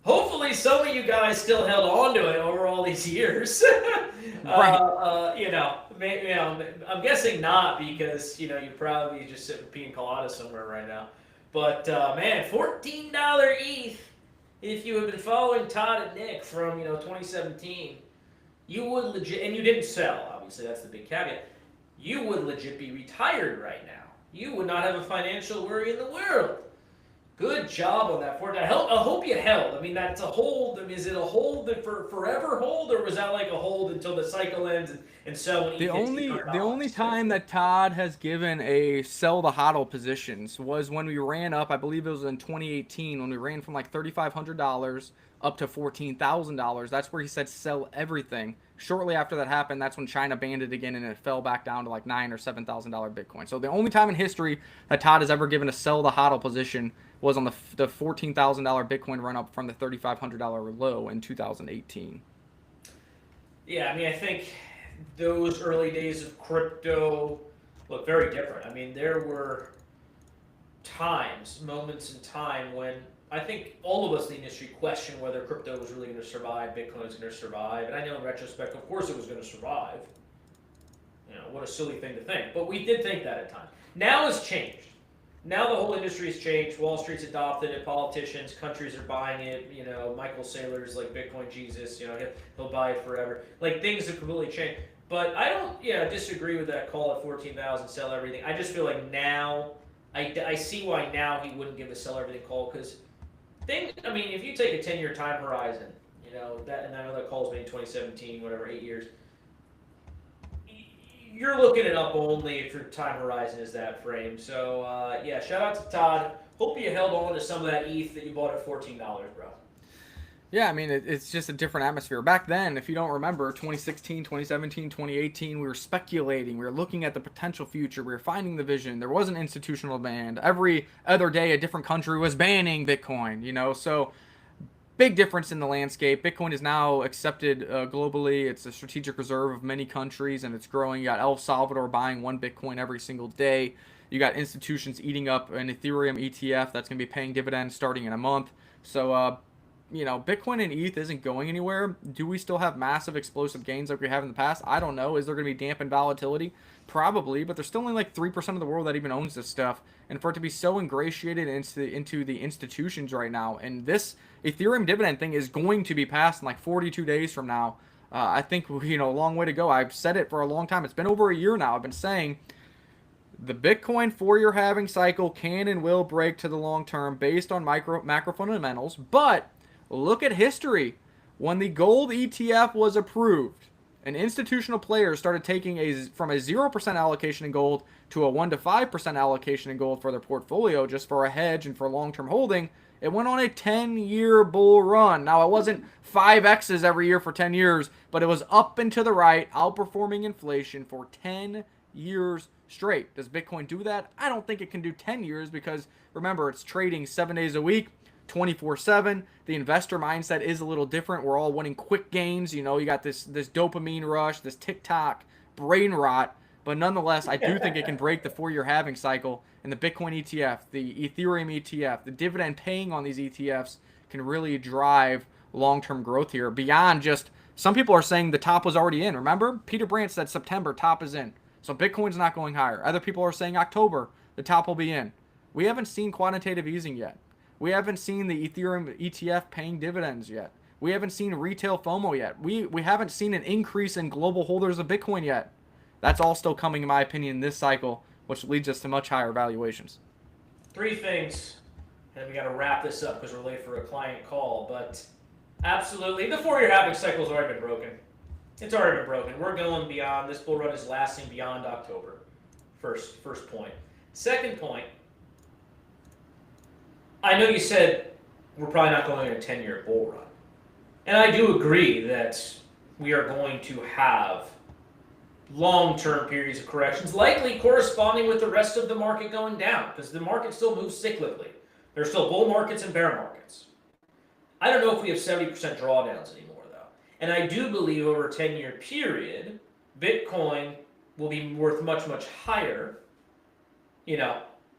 Hopefully, some of you guys still held on to it over all these years. Right. I'm guessing not because you're probably just sitting pina colada somewhere right now. But man, $14 ETH. If you have been following Todd and Nick from 2017, you would legit, and you didn't sell. Obviously, that's the big caveat. You would legit be retired right now. You would not have a financial worry in the world. Good job on that. I hope you held. I mean, that's a hold. I mean, is it a hold for forever hold, or was that like a hold until the cycle ends and so when the only time that Todd has given a sell the hodl positions was when we ran up. I believe it was in 2018 when we ran from like $3,500 up to $14,000. That's where he said sell everything. Shortly after that happened, that's when China banned it again and it fell back down to like $9,000 or $7,000 Bitcoin. So the only time in history that Todd has ever given a sell the hodl position was on the $14,000 Bitcoin run up from the $3,500 low in 2018. Yeah, I mean, I think those early days of crypto look very different. I mean, there were moments in time when I think all of us in the industry questioned whether crypto was really going to survive, Bitcoin was going to survive. And I know in retrospect, of course it was going to survive. What a silly thing to think. But we did think that at times. Now it's changed. Now the whole industry has changed. Wall Street's adopted it. Politicians, countries are buying it. Michael Saylor's like Bitcoin Jesus. He'll buy it forever. Like things have completely changed. But I don't, disagree with that call at 14,000, sell everything. I just feel like now, I see why now he wouldn't give a sell everything call because if you take a 10-year time horizon, and I know that call's made in 2017, whatever, 8 years. You're looking it up only if your time horizon is that frame. So, shout out to Todd. Hope you held on to some of that ETH that you bought at $14, bro. Yeah, I mean, it's just a different atmosphere. Back then, if you don't remember, 2016, 2017, 2018, we were speculating. We were looking at the potential future. We were finding the vision. There was an institutional ban. Every other day, a different country was banning Bitcoin, So big difference in the landscape. Bitcoin is now accepted globally. It's a strategic reserve of many countries, and it's growing. You got El Salvador buying 1 Bitcoin every single day. You got institutions eating up an Ethereum ETF that's going to be paying dividends starting in a month. So, Bitcoin and ETH isn't going anywhere. Do we still have massive explosive gains like we have in the past? I don't know. Is there going to be dampened volatility? Probably, but there's still only like 3% of the world that even owns this stuff. And for it to be so ingratiated into the institutions right now, and this Ethereum dividend thing is going to be passed in like 42 days from now. I think, a long way to go. I've said it for a long time. It's been over a year now. I've been saying the Bitcoin 4-year halving cycle can and will break to the long term based on macro fundamentals, but look at history. When the gold ETF was approved, and institutional players started taking from a 0% allocation in gold to a 1 to 5% allocation in gold for their portfolio just for a hedge and for long-term holding, it went on a 10-year bull run. Now, it wasn't 5Xs every year for 10 years, but it was up and to the right, outperforming inflation for 10 years straight. Does Bitcoin do that? I don't think it can do 10 years because, remember, it's trading 7 days a week. 24/7. The investor mindset is a little different. We're all wanting quick gains. You got this dopamine rush, this TikTok brain rot But nonetheless, I do think it can break the 4-year halving cycle, and the Bitcoin ETF, the Ethereum ETF, the dividend paying on these ETFs can really drive long-term growth here beyond just, some people are saying the top was already in. Remember? Peter Brandt said September, top is in. So Bitcoin's not going higher. Other people are saying October, the top will be in. We haven't seen quantitative easing yet. We haven't seen the Ethereum ETF paying dividends yet. We haven't seen retail FOMO yet. We haven't seen an increase in global holders of Bitcoin yet. That's all still coming, in my opinion, this cycle, which leads us to much higher valuations. 3 things, and we got to wrap this up because we're late for a client call, but absolutely, the 4-year halving cycle has already been broken. It's already been broken. We're going beyond, this bull run is lasting beyond October. First point. Second point, I know you said we're probably not going in a 10-year bull run. And I do agree that we are going to have long-term periods of corrections, likely corresponding with the rest of the market going down, because the market still moves cyclically. There's still bull markets and bear markets. I don't know if we have 70% drawdowns anymore, though. And I do believe over a 10-year period, Bitcoin will be worth much, much higher, in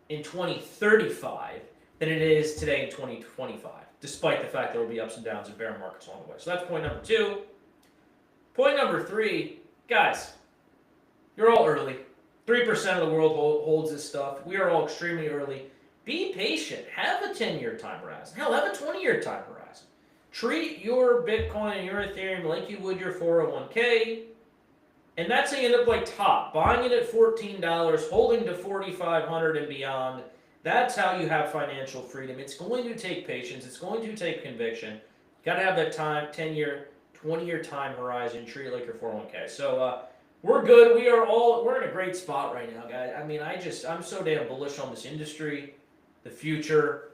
2035 than it is today in 2025, despite the fact there will be ups and downs in bear markets along the way. So that's point number 2. Point number 3, guys, you're all early. 3% of the world holds this stuff. We are all extremely early. Be patient. Have a 10-year time horizon. Hell, have a 20-year time horizon. Treat your Bitcoin and your Ethereum like you would your 401k. And that's how you end up like top. Buying it at $14, holding to $4,500 and beyond. That's how you have financial freedom. It's going to take patience. It's going to take conviction. Got to have that time, 10-year, 20-year time horizon. Treat it like your 401k. So we're good. We're in a great spot right now, guys. I mean, I'm so damn bullish on this industry, the future,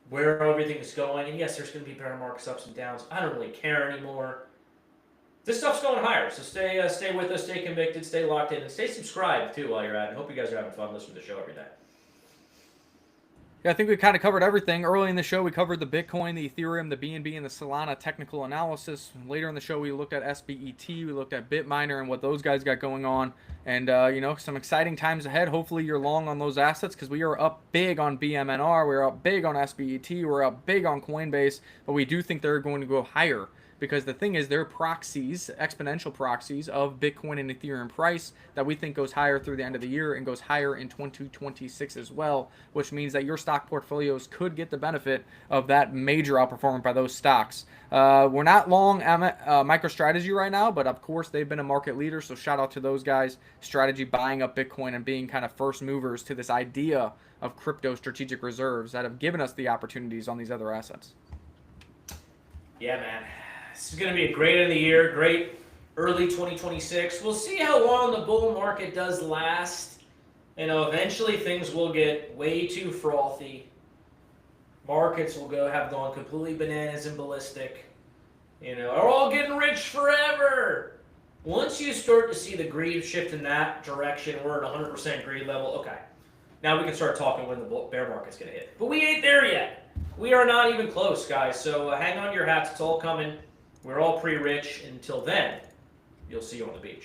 where everything is going. And yes, there's going to be bear markets, ups and downs. I don't really care anymore. This stuff's going higher, so stay with us, stay convicted, stay locked in, and stay subscribed, too, while you're at it. I hope you guys are having fun listening to the show every day. Yeah, I think we kind of covered everything. Early in the show, we covered the Bitcoin, the Ethereum, the BNB, and the Solana technical analysis. Later in the show, we looked at SBET, we looked at Bitminer and what those guys got going on. And, some exciting times ahead. Hopefully you're long on those assets because we are up big on BMNR. We're up big on SBET. We're up big on Coinbase. But we do think they're going to go higher. Because the thing is, they're proxies, exponential proxies of Bitcoin and Ethereum price that we think goes higher through the end of the year and goes higher in 2026 as well, which means that your stock portfolios could get the benefit of that major outperformance by those stocks. We're not long MicroStrategy right now, but of course they've been a market leader, so shout out to those guys. Strategy buying up Bitcoin and being kind of first movers to this idea of crypto strategic reserves that have given us the opportunities on these other assets. Yeah, man. This is going to be a great end of the year, great early 2026. We'll see how long the bull market does last. Eventually things will get way too frothy. Markets will have gone completely bananas and ballistic. Are all getting rich forever. Once you start to see the greed shift in that direction, we're at 100% greed level. Okay, now we can start talking when the bear market's going to hit. But we ain't there yet. We are not even close, guys. So hang on to your hats. It's all coming. We're all pre-rich. Until then, you'll see you on the beach.